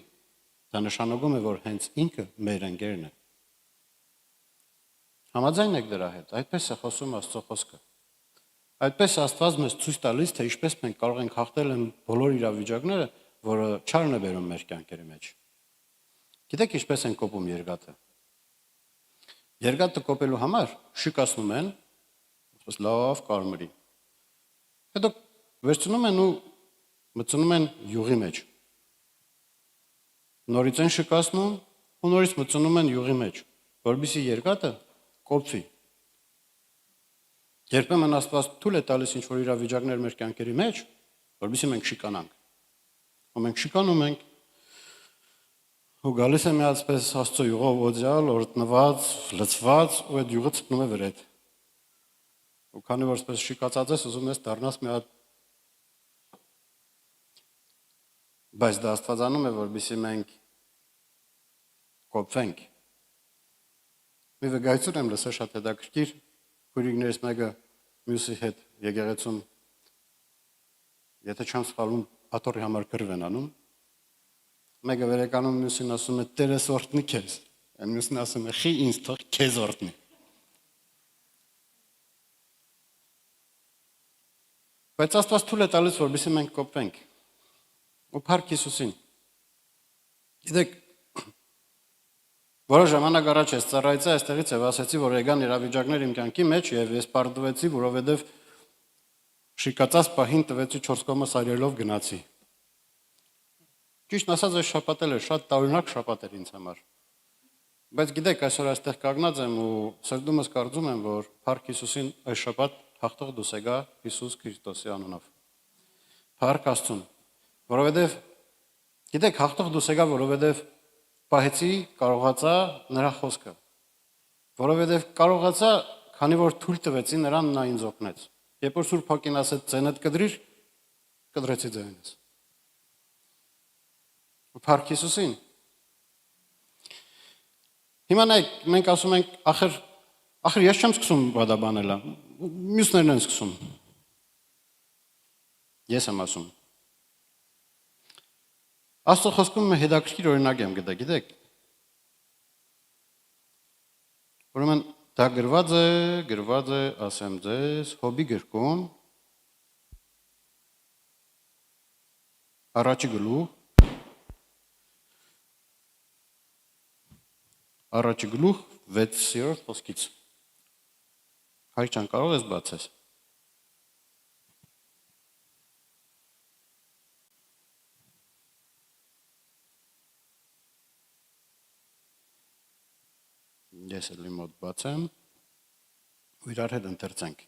դա նշանակում է, որ հենց ինքը մեր ընկերն է։ Համաձայն եք դրա հետ, այդպես է խոսում Աստծո խոսքը։ Այդպես Աստված մեզ ցույց տալիս, թե ինչպես մենք կարող ենք հաղթել այն բոլոր իրավիճակները, որը չարն է բերում մեր կյանքերի մեջ։ Գիտեք ինչպես են կոպում երկաթը։ Երկաթը կոպելու համար շիկացնում են, որպես լավ կարմրի։ Հետո վերցնում են ու մտցնում են յուղի մեջ։ Նորից են շիկացնում ու նորից մտցնում են յուղի մեջ, որովհետեւ երկաթը կոփվի։ Երբեմն Աստված թույլ է տալիս ինչ որ իրավիճակներ մեր կյանքերի մեջ, որովհետեւ մենք շիկանանք։ Ու մենք շիկանում ենք ու գալիս է միացպես Աստծո յուղով օձյալ, օրտնված, լցված ու այդ յուղը ցտնում է վրեդ։ Ու քանի որ սպես շիկացած ես, ուզում ես դառնաս մի հատ բայց դա Աստվածանում է, որովհետեւ մենք կոփվենք։ Մի վկայություն եմ լսել շատ հետաքրքիր, քույրիկներից մեկը մյուսի հետ եկեղեցում, եթե չեմ սխալվում, աթոռի համար գրվ են անում, մեկը վերեկանում մյուսին ասում է Տերես օրտնի քեզ, այն մյուսին ասում է խի ինձ թող քեզ օրտնի։ Բայց Աստված թույլ է տալիս, որովհետեւ մենք կոփվենք։ Ու փառք Հիսուսին։ Գիտեք, որոշ ժամանակ առաջ ես ծառայեցի, այստեղից եւ ասացի, որ եկան իրավիճակներ իմ կյանքի մեջ եւ ես պարտվեցի, որովհետեւ շիկացած պահին տվեցի 4 կողմը սարելով գնացի։ Ճիշտ ասած, այս շաբաթը շատ տարօրինակ շաբաթ էր ինձ համար։ Բայց գիտեք, այսօր այստեղ կանգնած եմ ու սրտումս կարծում եմ, որ փառք Հիսուսին այս շաբաթ հաղթող դուս եկա Հիսուս Քրիստոսի անունով։ Փառք Աստծուն, որովհետեւ գիտեք, հաղթող դուս եկա, որովհետեւ պահեցի, կարողացա նրա խոսքը։ Որովհետև կարողացա, քանի որ թույլ տվեցի նրան, նա ինձ օգնեց։ Երբ որ Սուրբ Հոգին ասեց ձենդ կդրիր, կդրեցի ձենս։ Ու փառք Հիսուսին։ Հիմա նայեք, մենք ասում ենք, ախր ես չեմ սկսում բադաբանել, մյուսներն են սկսում։ Ես եմ ասում։ Աստծո խոսքում հետաքրքիր օրինակ եմ գիտեք։ Ուրեմն դա գրված է, ասեմ ձեզ, Հոբի գրքում առաջի գլուխ 6-րդ խոսքից։ Հայր ջան, կարող ես բացես։ Ես էլի մոտ բացեմ ու իրար հետ ընթերցենք։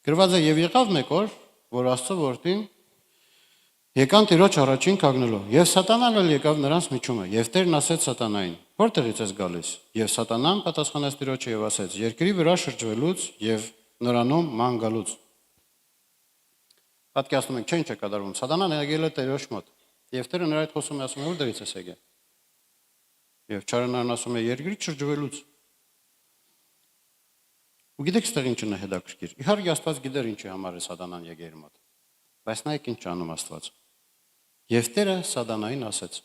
Գրված է եւ եղավ մեկ օր, որ Աստծո որդին եկան Տիրոջ առաջին կանգնելով, եւ Սատանան էլ եկավ նրանց միջումը, եւ Տերն ասեց Սատանային. «Որտեղից ես գալիս»։ Եվ Սատանան պատասխանեց Տիրոջը եւ ասեց. «Երկրի վրա շրջվելուց եւ նրանում ման գալուց»։ Պատկերացնում եք, ինչ է կատարվում։ Սատանան եկել է Տերոջ մոտ, եւ Տերը նրա հետ խոսում է, ասում է, որտեղից ես եկել։ Եվ ճարենարն ասում է, երկրից շրջվելուց։ Ու գիտեք, ստեղ ինչն է հետաքրքիր։ Իհարկե Աստված գիտեր ինչի համար է Սատանան եկել իր մոտ։ Բայց նայեք ինչ անում Աստված։ Եվ Տերը Սատանային ասեց.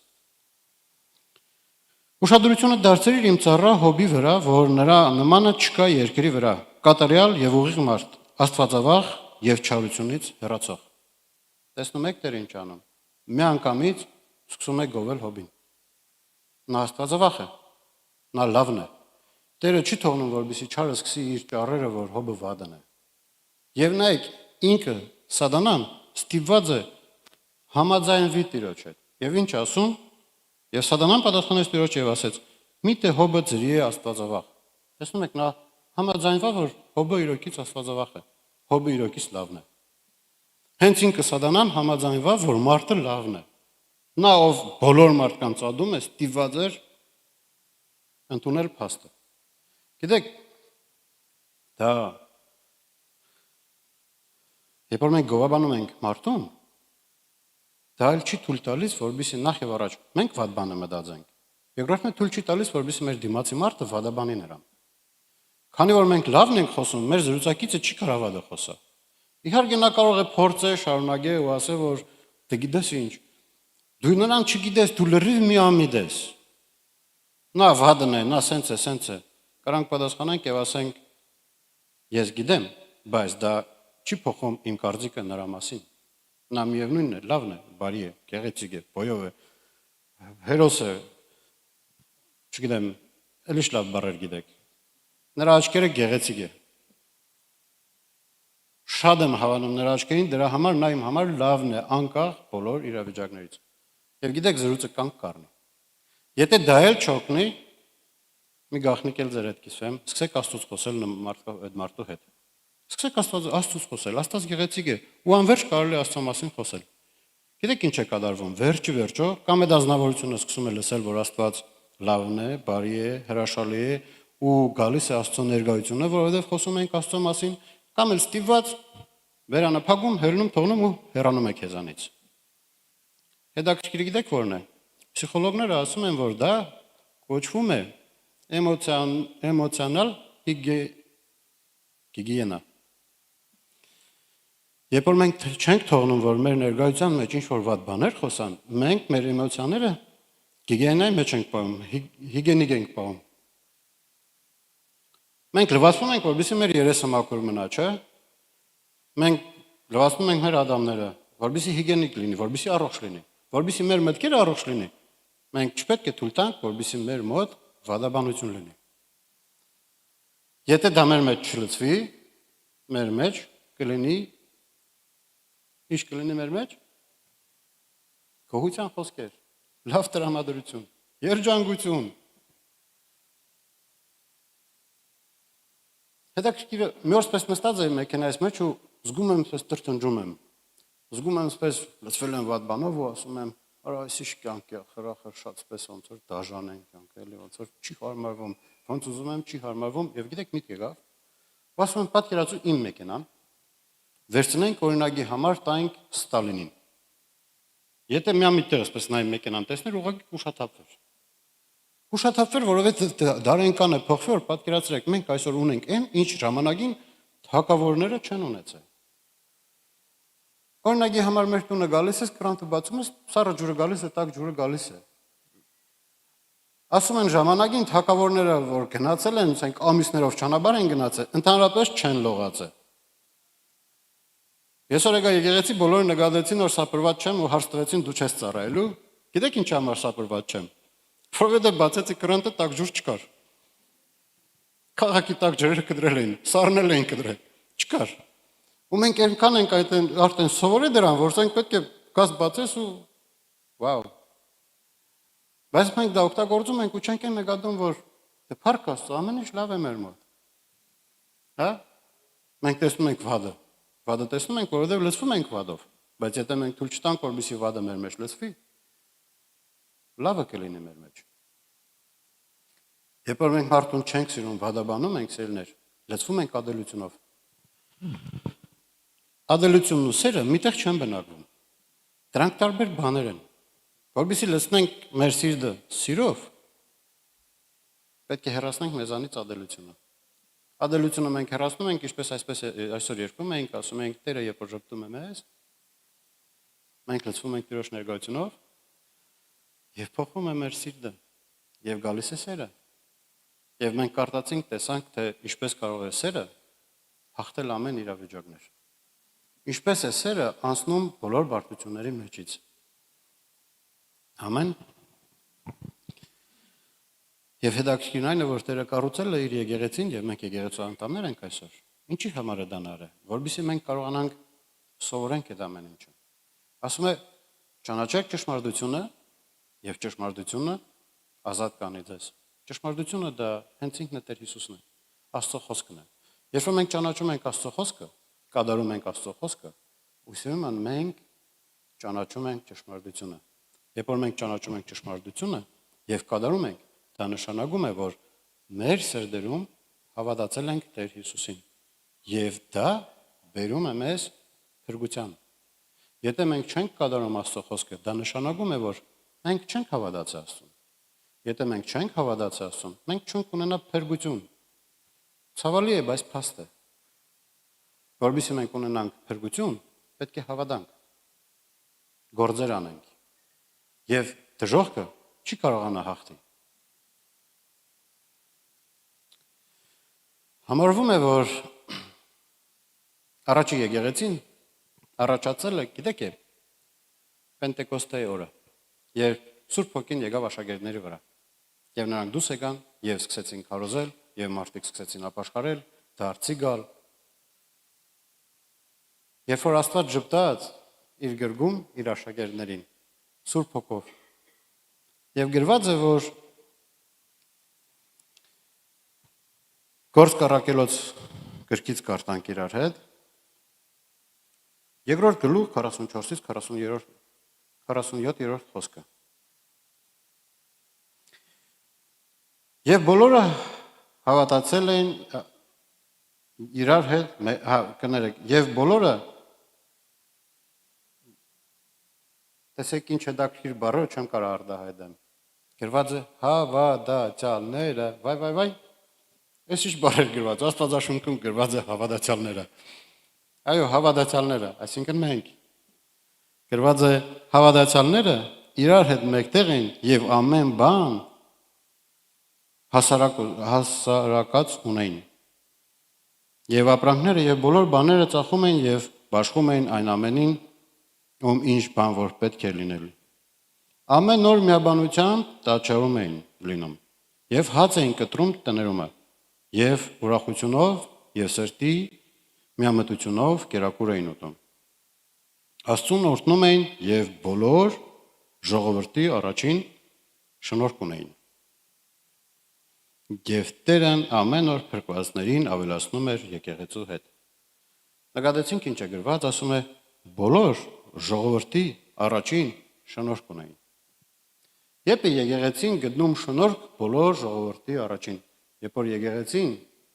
«Ուշադրությունը դարձրիր իմ ծառա Հոբի վրա, որ նրա նմանը չկա երկրի վրա, կատարյալ եւ ուղիղ մարդ, Աստվածավախ եւ չարությունից հեռացող»։ տեսնում եք Տերը ինչ անում։ Միանգամից սկսում է գովել հոբին։ Նա աստվածավախ է։ Նա լավն է։ Տերը չի թողնում, որպեսզի չարը սկսի իր ճառերը, որ հոբը վադն է։ Եվ նայեք, ինքը Սատանան ստիպված է համաձայնվի Տիրոջ հետ։ Եվ ինչ ասում։ Եվ Սատանան պատասխանեց Տիրոջ եւ ասեց. «Միթե հոբը ձրի է աստվածավախ»։ Տեսնում եք, նա համաձայնվա, որ հոբը իրոքից աստվածավախ է։ Հոբը իրոքից լավն է։ Հենց ինքը Սատանան համաձայնվա, որ մարդը լավն է։ Նա ով բոլոր մարդկանց ադում է, ստիպված էր ընդունել փաստը։ Գիտեք, դա երբ որ մենք գովաբանում ենք մարդուն, դա էլ չի թույլ տալիս, որպեսզի նախ եւ առաջ մենք վատ բանը մտածենք։ Երկրորդն թույլ չի տալիս, որպեսզի մեր դիմացի մարդը վատաբանի նրան։ Քանի որ մենք լավն ենք խոսում, մեր զրուցակիցը չի կարող վատը խոսա։ Իհարկե նա կարող է փորձել, շարունակել ու ասել, որ դե գիտես ինչ, դու նրան չգիտես, դու լրիվ մի ամիդ ես։ Նա վատն է, նա սենց է։ Կարանք պատասխանենք եւ ասենք ես գիտեմ, բայց դա չի փոխում իմ կարծիքը նրա մասին։ Նա միևնույնն է, լավն է, բարի է, գեղեցիկ է, բոյով է, հերոս է, չգիտեմ, ելիշ լավ բառեր գիտեք։ Նրա աչքերը գեղեցիկ է։ Շատ եմ հավանում նրա աչքերին, դրա համար նա իմ համար լավն է, անկախ բոլոր իրավիճակներից։ Եվ գիտեք, զրույցը կանգ կառնի։ Եթե դա էլ չօգնի, մի գաղտնիք էլ ձեր հետ կիսվեմ, սկսեք Աստծուց խոսել այդ մարդու հետ։ Սկսեք Աստծուց խոսել, Աստված գեղեցիկ է, ու անverջ կարելի է Աստծո մասին խոսել։ Գիտեք ինչ է կատարվում, վերջի վերջո, կամ այդ ազնվորությունը սկսում է լսել, որ Աստված լավն է, բարի է, հրաշալի է, ու գալիս է Աստծո ներկայությունը, որովհետև խոսում ենք Աստծո մասին, կամ էլ ստիպված վերանափակում, հերնում, թողնում ու հեռանում է քեզանից։ Հետաքրքիր գիտեք որն է։ Պսիխոլոգները ասում են, որ դա կոչվում է էմոցիոնալ հիգիենա։ Երբ որ մենք չենք թողնում, որ մեր ներկայության մեջ ինչ-որ վատ բաներ խոսան, մենք մեր էմոցիաները հիգիենայի մեջ ենք պահում, հիգիենիկ ենք պահում։ Մենք լվացվում ենք, որպեսզի մեր երեսը մաքուր մնա, չէ՞։ Մենք լվացնում ենք մեր ադամները, որպեսզի հիգիենիկ լինի, որպեսզի առողջ լինի, որպեսզի մեր մտքերը առողջ լինի։ Մենք չպետք է թույլ տանք, որպեսզի մեր մոտ վատաբանություն լինի։ Եթե դա մեր մեջ չլցվի, մեր մեջ կլինի ինչ կլինի մեր մեջ։ Գոհության խոսքեր, լավ տրամադրություն, երջանկություն։ Հետաքրքիր է, մի օրս պես նստած եմ մեքենայից մեջ ու զգում եմ, պես տրտնջում եմ։ Զգում եմ, պես լցվել եմ վատ բանով ու ասում եմ, արա այս ինչ կյանք է, խրախրշած պես ոնց որ դաժան են կյանք, էլի ոնց որ չի հարմարվում, ոնց ուզում եմ, չի հարմարվում, եւ գիտեք միտք եկավ։ Ասում եմ, պատկերացու իմ մեքենան վերցնենք օրինակի համար տանք Ստալինին։ Եթե միամիտ տեղս պես նայեմ մեքենան տեսներ, ուղղակի կուշաթափվեր։ Կուշաթափվեր, որովհետեւ դարենկան է փոխվել, որ պատկերացրեք, մենք այսօր ունենք այն, ինչ ժամանակին թակավորները չեն ունեցել։ Օրինակի համար մեր տունը գալիս է, կրանքը բացում ես, սառը ջուրը գալիս է, տաք ջուրը գալիս է։ Ասում են ժամանակին թակավորները, որ գնացել են, ասենք ամիսներով ճանապարհ են գնացել, ընդհանրապես չեն լողացել։ Ես օրեկա եկեղեցի բոլորը նկատեցին, որ սապրված չեմ ու հարց տվեցին դու չես ծառայելու։ Գիտեք ինչ համար սապրված չեմ։ Որովհետև բացեցի կրանտը տակ ջուր չկար։ Քաղաքի տակ ջրերը կդրել էին, սառնել էին կդրել։ Չկար։ Ու մենք այնքան ենք արդեն սովորել դրան, որ ասենք պետք է գազ բացես ու վաու։ Բայց մենք դա օգտագործում ենք ու չենք նկատում, որ դե փառք Աստծո, ամեն ինչ լավ է մեր մոտ։ Հա։ Մենք տեսնում ենք վադը։ Վադը տեսնում ենք, որովհետև լցվում ենք վադով, բայց եթե մենք թույլ չտանք, որպեսզի վադը մեր մեջ լցվի, լավը կլինի մեր մեջ։ Երբ որ մենք մարդուն չենք սիրում, վադաբանում ենք սերներ, լցվում ենք ադելությունով։ Ադելությունն ու սերը միտեղ չեն բնակվում։ Դրանք տարբեր բաներ են։ Որպեսզի լցնենք մեր սիրտը սիրով, պետք է հեռացնենք մեզանից ադելությունը։ Ադելությունը մենք հեռացնում ենք, ինչպես այսօր երկում ենք, ասում ենք Տերը երբ որ ժպտում է մեզ, մենք լցվում ենք Տիրոջ ներկայությունով եւ փոխվում է մեր սիրտը եւ գալիս է սերը։ Եվ մենք կարդացինք, տեսանք, թե ինչպես կարող է սերը հաղթել ամեն իրավիճակներ։ Ինչպես է սերը անցնում բոլոր բարդությունների մեջից։ Ամեն։ Եվ հետաքրքիրն այն է, որ Տերը կառուցել է իր եկեղեցին եւ մենք եկեղեցու անդամներ ենք այսօր։ Ինչի համար է դա արել, որովհետեւ մենք կարողանանք սովորենք այդ ամեն ինչը։ Ասում է ճանաչեք ճշմարտությունը եւ ճշմարտությունը ազատ կանի ձեզ։ Ճշմարտությունը դա հենց ինքն է Տեր Հիսուսն է, Աստծո խոսքն է։ Երբ որ մենք ճանաչում ենք Աստծո խոսքը, կատարում ենք Աստծո խոսքը, ուսումն մենք ճանաչում ենք ճշմարտությունը։ Երբ որ մենք ճանաչում ենք ճշմարտությունը եւ կատարում ենք, դա նշանակում է, որ մեր սրտերում հավատացել ենք Տեր Հիսուսին եւ դա բերում է մեզ փրկության։ Եթե մենք չենք կատարում Աստծո խոսքը, դա նշանակում է, որ մենք չենք հավատացել Աստծուն։ Եթե մենք չենք հավատացել Աստծուն, մենք չենք ունենա փրկություն։ Ցավալի է, բայց փաստ է։ Որովհետեւ մենք ունենանք փրկություն, պետք է հավատանք։ Գործեր անենք։ Եվ դժոխքը չի կարողանա հաղթի։ Համարվում է, որ առաջի եկեղեցին առաջացել է, գիտեք է, Պենտեկոստեի օրը, երբ Սուրբ Հոգին եկավ աշակերտների վրա։ Եվ նրանք դուրս եկան եւ սկսեցին քարոզել, եւ մարդիկ սկսեցին ապաշխարել, դարձի գալ։ Երբ որ Աստված ճպտաց իր գրգում իր աշակերտներին Սուրբ Հոգով։ Եվ գրված է, որ Գործ կառակելոց գրքից կարդանք իրար հետ։ Երկրորդ գլուխ 44-ից 47-րդ խոսքը։ Եվ բոլորը հավատացել էին իրար հետ, կներեք, եւ բոլորը տեսեք ինչ հետաքրքիր բառը չեմ կարող արտահայտեմ։ Գրված է հավատացյալները, վայ։ Այս ինչ բառեր գրված, Աստվածաշունչում գրված է հավատացյալները։ Այո, հավատացյալները, այսինքն մենք։ Գրված է հավատացյալները իրար հետ մեկտեղ են եւ ամեն բան հասարակած ունեն։ Եվ ապրանքները եւ բոլոր բաները ծախում են եւ բաշխում են այն ամենին, ում ինչ բան որ պետք է լինել։ Ամեն օր միաբանությամբ տաճարում են լինում եւ հաց են կտրում տներում եւ ուրախությունով եւ սրտի միամտությունով կերակուր էին ուտում։ Աստծուն օրհնում էին եւ բոլոր ժողովրդի առաջին շնորհք ունեին։ Եվ Տերն ամեն օր փրկվածներին ավելացնում էր եկեղեցու հետ։ Նկատեցինք ինչ է գրված, ասում է բոլոր ժողովրդի առաջին շնորհք ունեին։ Երբ է եկեղեցին գտնում շնորհք բոլոր ժողովրդի առաջին, երբ որ եկեղեցին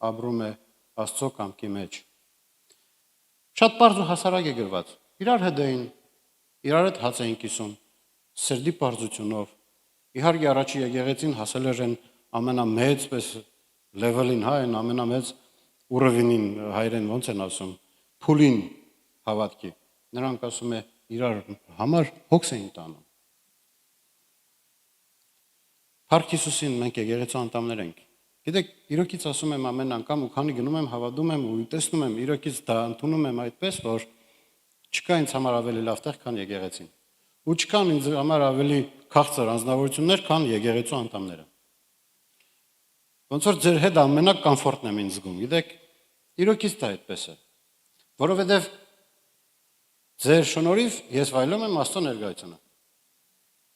ապրում է Աստծո կամքի մեջ։ Շատ բարձ ու հասարակ է գրված։ Իրար հետ էին, իրար հետ հաց էին կիսում, սրդի բարձությունով։ Իհարկե առաջի եկեղեցին հասել էր ամենամեծ պես լեվելին, այն ամենամեծ ուռովինին հայերեն ոնց են ասում, փուլին հավատքի։ Նրանք ասում է իրար համար հոգս էին տանում։ Փառք Հիսուսին մենք եկեղեցու անդամներ ենք։ Գիտեք, իրոքից ասում եմ ամեն անգամ ու քանի գնում եմ, հավատում եմ ու տեսնում եմ, իրոքից դա ընդունում եմ այդպես, որ չկա ինձ համար ավելի լավ տեղ, քան եկեղեցին։ Ու չկան ինձ համար ավելի քաղցր անձնավորություններ, քան եկեղեցու անդամները։ Ոնց որ ձեր հետ ամենակոմֆորտն եմ ինձ զգում, գիտեք, իրոքից դա այդպես է։ Որովհետև ձեր շնորհիվ ես վայելում եմ Աստծո ներկայությունը։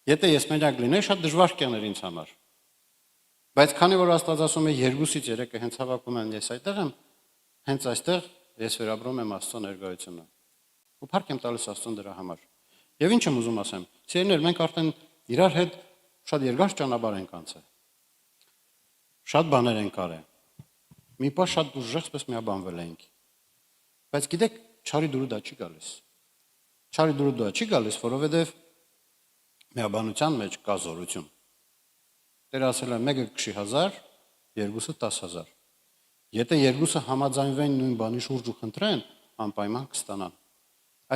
Եթե ես մենակ լինեի, շատ դժվար կյաներ ինձ համար։ Բայց քանի որ Աստված ասում է 2-ից 3-ը հենց հավաքում են ես այդտեղ եմ, հենց այստեղ ես վերաբրում եմ Աստծո ներկայությունը։ Ու փառք եմ տալիս Աստծուն դրա համար։ Եվ ինչ եմ ուզում ասեմ, սիրելիներ, մենք արդեն իրար հետ շատ երկար ճանապարհ ենք անցել։ Շատ բաներ ենք արել։ Մի բան շատ ուժեղպես միաբանվել ենք։ Բայց գիտեք, չարի դուրը դա չի գալիս։ Չարի դուրը դա չի գալիս, որովհետև միաբանության մեջ կա զորություն։ Տերը ասել է մեկը կշի 1000, երկուսը 10000։ Եթե երկուսը համաձայնվեն նույն բանի շուրջ ու խնդրեն, անպայման կստանան։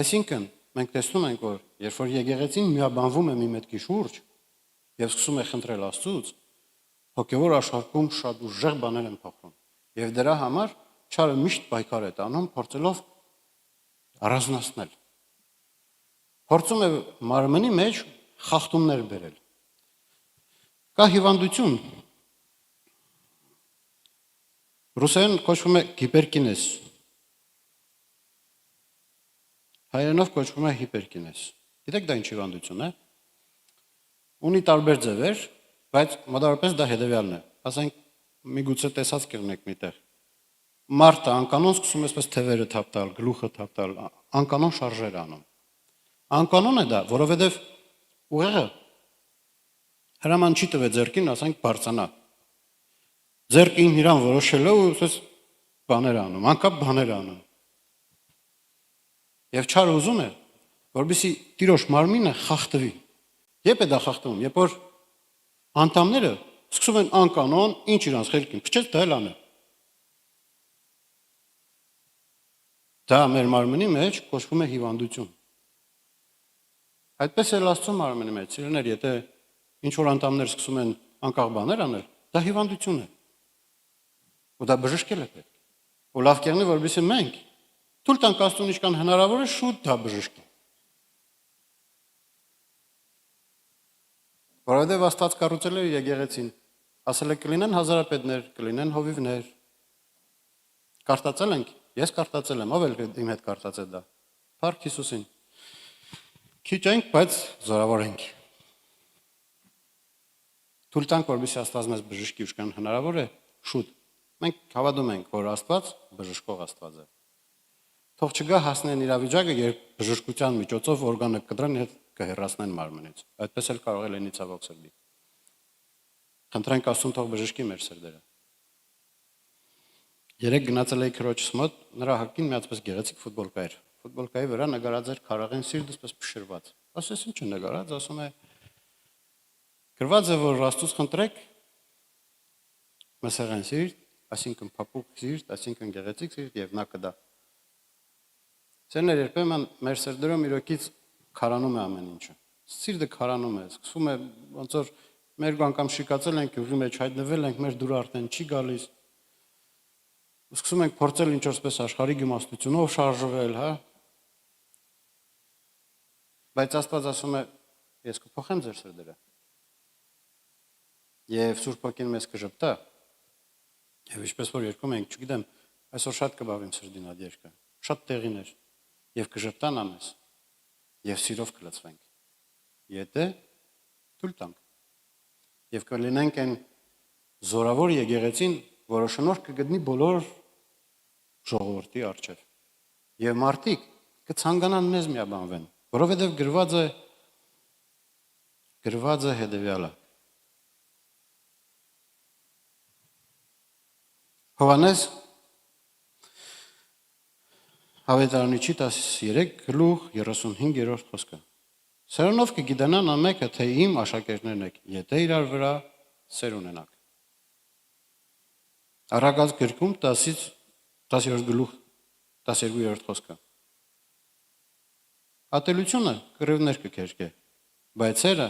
Այսինքն, մենք տեսնում ենք, որ երբ որ եկեղեցին միաբանվում է մի մտքի շուրջ եւ սկսում է խնդրել Աստծուց, հոգեվոր աշխարհում շատ ուժեղ բաներ են փոխվում։ Եվ դրա համար չարը միշտ պայքար է տանում, փորձելով առանձնացնել։ Փորձում է մարմնի մեջ խախտումներ բերել։ Կա հիվանդություն, ռուսերեն կոչվում է հիպերկինեզ, հայերենով կոչվում է հիպերկինեզ։ Գիտեք դա ինչ հիվանդություն է։ Ունի տարբեր ձևեր, բայց մոտավորապես դա հետևյալն է։ Ասենք միգուցե տեսած կլինեք միտեղ։ Մարդը անկանոն սկսում է այսպես թևերը թափ տալ, գլուխը թափ տալ, անկանոն շարժեր անում։ Անկանոն է դա, որովհետև ուղեղը հրաման չի տվել ձեռքին, ասենք բարձանա։ Ձեռքին իրան որոշելով այսպես բաներ անում, անկապ բաներ անում։ Եվ չարը ուզում է, որպեսզի տիրոջ մարմինը խախտվի։ Երբ է դա խախտվում, երբ որ անդամները սկսում են անկանոն, ինչ իրանց խելքին, փչեց դա էլ անը։ Դա մեր մարմնի մեջ կոչվում է հիվանդություն։ Այդպես էլ Աստծո մարմնի մեջ, սիրելիներ, եթե ինչ որ անդամներ սկսում են անկախ բաներ անել, դա հիվանդություն է։ Ու դա բժշկել է պետք։ Ու լավ կերնի, որպեսզի մենք թույլ տանք Աստծուն ինչքան հնարավոր է շուտ դա բժշկի։ Որովհետև Աստված կառուցել է եկեղեցին, ասել է կլինեն հազարապետներ, կլինեն հովիվներ։ Կարդացել ենք, ես կարդացել եմ, ով էլ իմ հետ կարդացել դա։ Փառք Հիսուսին։ Քիչ ենք, բայց զորավոր ենք։ Թույլ տանք, որպեսզի Աստված մեզ բժշկի ինչքան հնարավոր է շուտ։ Մենք հավատում ենք, որ Աստված բժշկող Աստված է։ Թող չգա հասնեն իրավիճակը, երբ բժշկության միջոցով օրգանը կդրան հետ կհեռացնեն մարմնից։ Այդպես էլ կարող է լինի ցավոք սրտի։ Խնդրենք Աստծուն թող բժշկի մեր սրտերը։ Երեք գնացել էի քրոջս մոտ, նրա հակին մի հատպես գեղեցիկ ֆուտբոլկա էր։ Ֆուտբոլկայի վրա նկարած էր քարաղեն սիրտ, այսպես փշրված։ Ասես ինչ է նկարած, ասում է գրված է, որ Աստծուց խնդրեք մսեղեն սիրտ, այսինքն փափուկ սիրտ, այսինքն գեղեցիկ սիրտ եւ նա կդա։ Ցերներ երբեմն մեր սրտերում իրոքից քարանում է ամեն ինչը։ Սիրտը քարանում է, սկսում է ոնց որ մեր անգամ շիկացել ենք, ուղի մեջ հայտնվել ենք, մեր դուրը արդեն չի գալիս։ Սկսում ենք փորձել ինչ-որպես աշխարհիկ իմաստությունով շարժվել, հա։ Բայց Աստված ասում է, ես կփոխեմ ձեր սրտերը։ Եվ Սուրբ Հոգին մեզ կժպտա։ Եվ ինչպես որ երգում ենք, չգիտեմ, այսօր շատ կբավեմ սրտին այդ երգը։ Շատ տեղին էր։ Եվ կժպտան ամես։ Եվ սիրով կլծվենք։ Եթե թույլ տանք։ Եվ կլինենք այն զորավոր եկեղեցին, որը շնորհ կգտնի բոլոր ժողովրդի առջև։ Եվ մարդիկ կցանկանան մեզ միաբանվեն, որովհետև գրված է հետևյալը։ Հովհաննես Ավետարանիչի 13:35 խոսքը։ Սրանով կգիտանան ամենը, թե իմ աշակերտներն եք, եթե իրար վրա սեր ունենաք։ Առակաց գրքում 10:12 խոսքը։ Ատելությունը կռիվներ կքերքե, բայց սերը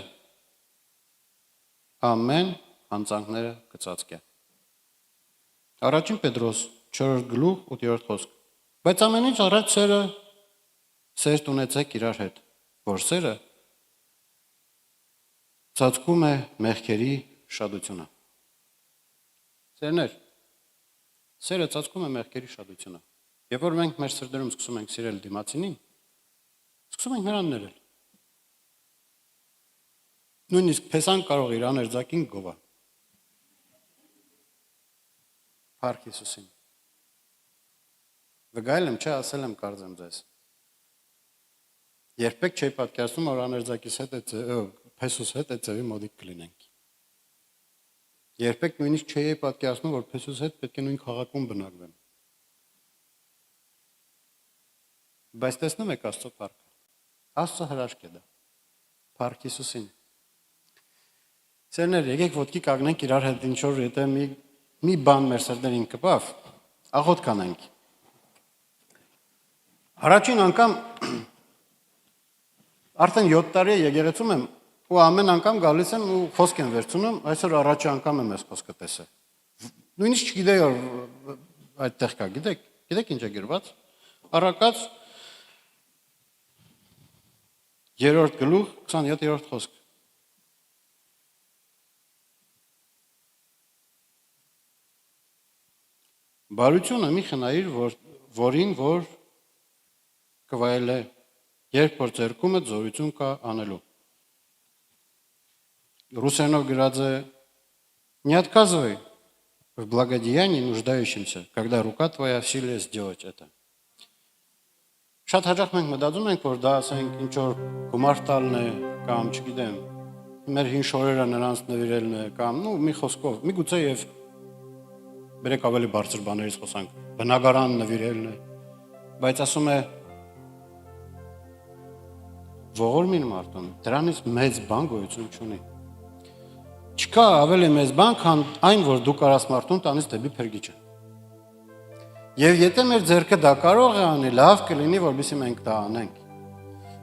ամեն հանցանքները կծածկե։ Առաջին Պետրոս 4:8 խոսք։ Բայց ամեն ինչ առաջ սեր ունեցեք իրար հետ, որ սերը ծածկում է մեղքերի շատությունը։ Սերներ, սերը ծածկում է մեղքերի շատությունը։ Երբ որ մենք մեր սրտերում սկսում ենք սիրել դիմացինին, սկսում ենք նրան ներել։ Նույնիսկ փեսան կարող իր աներձակին գովա։ Փառք Հիսուսին։ Վգայել եմ, չէ, ասել եմ, կարծեմ ձեզ։ Երբեք չէի պատկերացնում, որ աներձակիս հետ փեսուս հետ այդ ձևի մոդիկ կլինենք։ Երբեք նույնիսկ չէի պատկերացնում, որ փեսուս հետ պետք է նույն քաղաքում բնակվեմ։ Բայց տեսնում եք Աստծո փառքը։ Աստծո հրաշք է դա։ Փառք Հիսուսին։ Սերներ, եկեք ոտքի կանգնենք իրար հետ ինչ որ եթե մի բան մեր սրտերին կպավ, աղոթ կանենք։ Առաջին անգամ արդեն 7 տարի եկեղեցում եմ ու ամեն անգամ գալիս եմ ու խոսք եմ վերցնում, այսօր առաջի անգամ եմ ես խոսքը տեսել։ Նույնիսկ չգիտեի որ այդտեղ կա, գիտեք ինչ է գրված։ Առակաց 3-րդ գլուխ 27-րդ խոսք։ Բարությունը մի խնայիր, որին որ կվայել է, երբ որ ձեռքումը զորություն կա անելու։ Русերենով գրած է «Не отказывай в благодеянии нуждающимся, когда рука твоя в силе сделать это». Շատ հաճախ մենք մտածում ենք, որ դա ասենք ինչ որ գումար տալն է կամ չգիտեմ, մեր հին շորերը նրանց նվիրելն է կամ մի խոսքով, միգուցե եւ բերեք ավելի բարձր բաներից խոսանք, բնակարան նվիրելն է, բայց ասում է ողորմին մարդուն, դրանից մեծ բան գոյություն չունի։ Չկա ավելի մեծ բան, քան այն, որ դու կարաս մարդուն տանես դեպի փրկիչը։ Եվ եթե մեր ձեռքը դա կարող է անել, լավ կլինի, որովհետեւ մենք դա անենք։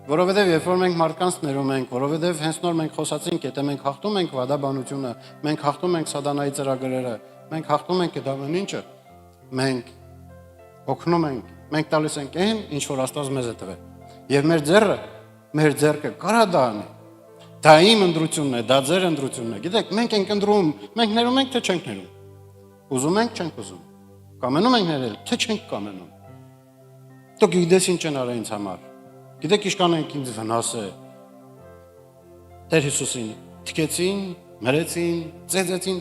Որովհետեւ երբ որ մենք մարդկանց ներում ենք, որովհետեւ հենց նոր մենք խոսացինք, եթե մենք հաղթում ենք վադաբանությունը, մենք հաղթում ենք սատանայի ծրագրերը, մենք հաղթում ենք այդ ամեն ինչը, մենք օգնում ենք, մենք տալիս ենք այն, ինչ որ Աստված մեզ է տվել։ Եվ մեր ձեռքը կարա դա անի։ Դա իմ ընտրությունն է, դա ձեր ընտրությունն է։ Գիտեք, մենք ենք ընտրում, մենք ներում ենք, թե չենք ներում։ Ուզում ենք, չենք ուզում։ Կամենում ենք ներել, թե չենք կամենում։ Դուք գիտես ինչ են արել ինձ համար։ Գիտեք ինչքան ենք ինձ վնասը Տեր Հիսուսին թքեցին, մրեցին, ծեծեցին,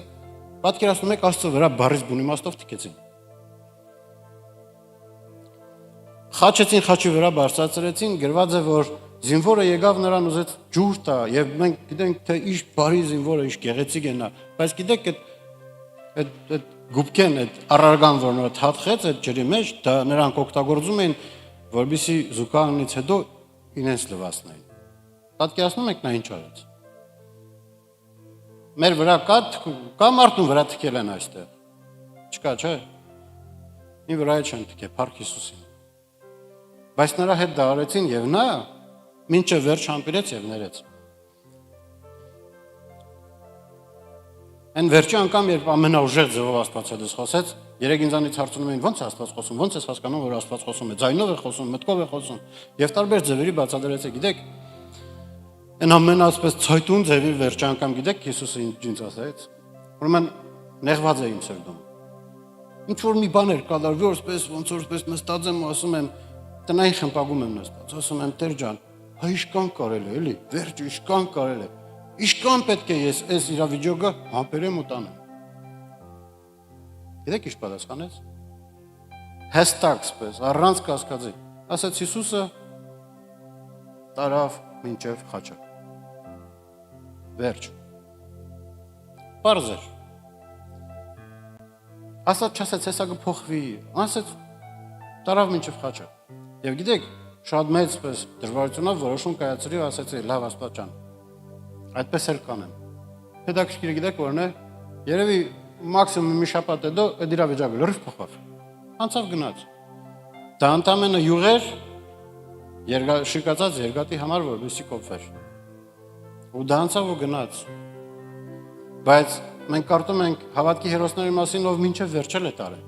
պատկերացնում եք Աստծո վրա բառից բուն իմաստով թքեցին։ Խաչեցին, խաչի վրա բարձրացրեցին, գրված է, որ զինվորը եկավ նրան ուզեց ջուր տա, եւ մենք գիտենք, թե ինչ բարի զինվոր է, ինչ գեղեցիկ է նա, բայց գիտեք այդ գուբկեն, այդ առարգան, որ նրա թաթխեց այդ ջրի մեջ, դա նրանք օգտագործում էին, որպեսզի զուգանից հետո իրենց լվացնեն։ Պատկերացնում եք նա ինչ արեց։ Մեր վրա կա մարդուն վրա թքել են այստեղ։ Չկա, չէ։ Մի վրա չեն թքել, Փառք Հիսուսին։ Բայց նրա հետ դա արեցին եւ նա մինչև վերջ համբերեց եւ ներեց։ Այն վերջի անգամ, երբ ամենաուժեղ ձևով Աստված հետ խոսեց, երեք ինձանից հարցնում էին, ո՞նց է Աստված խոսում, ո՞նց ես հասկանում, որ Աստված խոսում է, ձայնով է խոսում, մտքով է խոսում, եւ տարբեր ձևերի բացատրեցի, գիտեք, այն ամենասպես ցայտուն ձևի վերջի անգամ գիտեք Հիսուսը ինչ ասեց, ուրեմն նեղված է իմ սերդում։ Ինչ որ մի բան էր կատարվի, ոնց որպես նստած եմ ու ասում եմ, տնային խմպագում եմ նստած, ասում եմ Տեր ջան, հա իշքան կարել է, էլի, վերջ իշքան կարել է։ Իշքան պետք է ես այս իրավիճակը համբերեմ ու տանեմ։ Գիտեք ինչ պատասխանեց։ Հստակ սպես, առանց կասկածի։ Ասաց Հիսուսը տարավ մինչև խաչը։ Վերջ։ Պարզ էր։ Ասաց չասեց, հեսա կփոխվի, ասաց տարավ մինչև խաչը։ Եվ գիտեք, շատ մեծ պես դժվարությունով որոշում կայացրի ու ասացի, լավ Աստված ջան, այդպես էլ կանեմ։ Հետաքրքիր գիտեք որն է, երևի մաքսիմում մի շաբաթ հետո այդ իրավիճակը լրիվ փոխավ։ Անցավ գնաց։ Դա ընդամենը յուղեր շիկացած երկաթի համար որպեսզի կոփվեր։ Ու դա անցավ ու գնաց։ Բայց մենք կարդում ենք հավատքի հերոսների մասին, ով մինչև վերջել է տարել։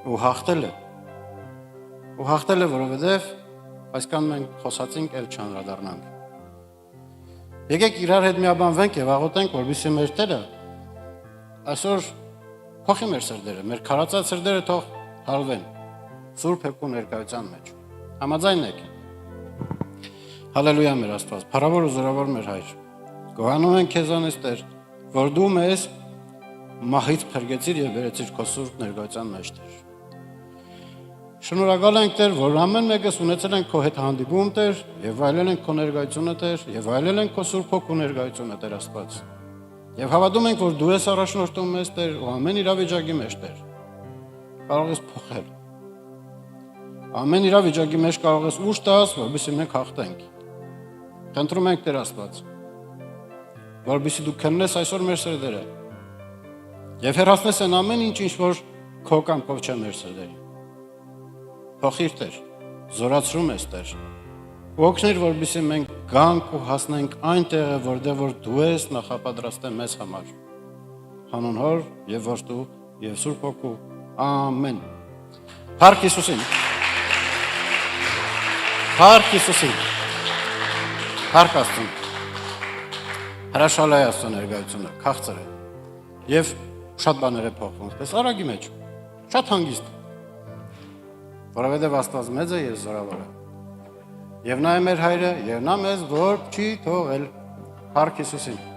Ու հաղթել է։ Ու հաղթել է, որովհետև այսքան մենք խոսացինք, էլ չանդրադառնանք։ Եկեք իրար հետ միաբանվենք եւ աղոթենք, որպեսզի մեր Տերը այսօր փոխի մեր սրտերը, մեր քարացած սրտերը թող հալվեն Սուրբ Հոգու ներկայության մեջ։ Համաձայն եք։ Հալելույա մեր Աստված, փառավոր ու զորավոր մեր Հայր։ Գոհանում ենք քեզանից Տեր, որ դու մեզ մահից փրկեցիր եւ վերեցիր քո Սուրբ ներկայության մեջ Տեր։ Շնորհակալ ենք Տեր, որ ամեն մեկս ունեցել ենք քո հետ հանդիպում Տեր, եւ վայելել ենք քո ներկայությունը Տեր, եւ վայելել ենք քո Սուրբ Հոգու ներկայությունը Տեր Աստված։ Եվ հավատում ենք, որ դու ես առաջնորդում մեզ Տեր, ու ամեն իրավիճակի մեջ Տեր։ Կարող ես փոխել։ Ամեն իրավիճակի մեջ կարող ես ուժ տաս, որովհետեւ մենք հաղթենք։ Խնդրում ենք Տեր Աստված, որովհետեւ դու քննես այսօր մեր սրտերը։ Եվ հեռացնես այն ամեն ինչ, որ քո կամքով չէ մեր սրտերին։ Փոխիր Տեր, զորացրում ես Տեր։ Օգներ, որպեսզի մենք գանք ու հասնենք այն տեղը, որտեղ որ դու ես նախապատրաստել մեզ համար։ Հանուն Հոր եւ Որդու եւ Սուրբ Հոգու։ Ամեն։ Փառք Հիսուսին։ Փառք Հիսուսին։ Հարկ Աստծուն։ Հրաշալի է Աստծո ներկայությունը, քաղցր է։ Եվ շատ բաներ է փոխվում, պես արագի մեջ։ Շատ հանգիստ։ Որովհետև Աստված մեծ է եւ զորավոր է։ Եվ նա է մեր հայրը, եւ նա մեզ որ չի թողել։ Փառք Հիսուսին։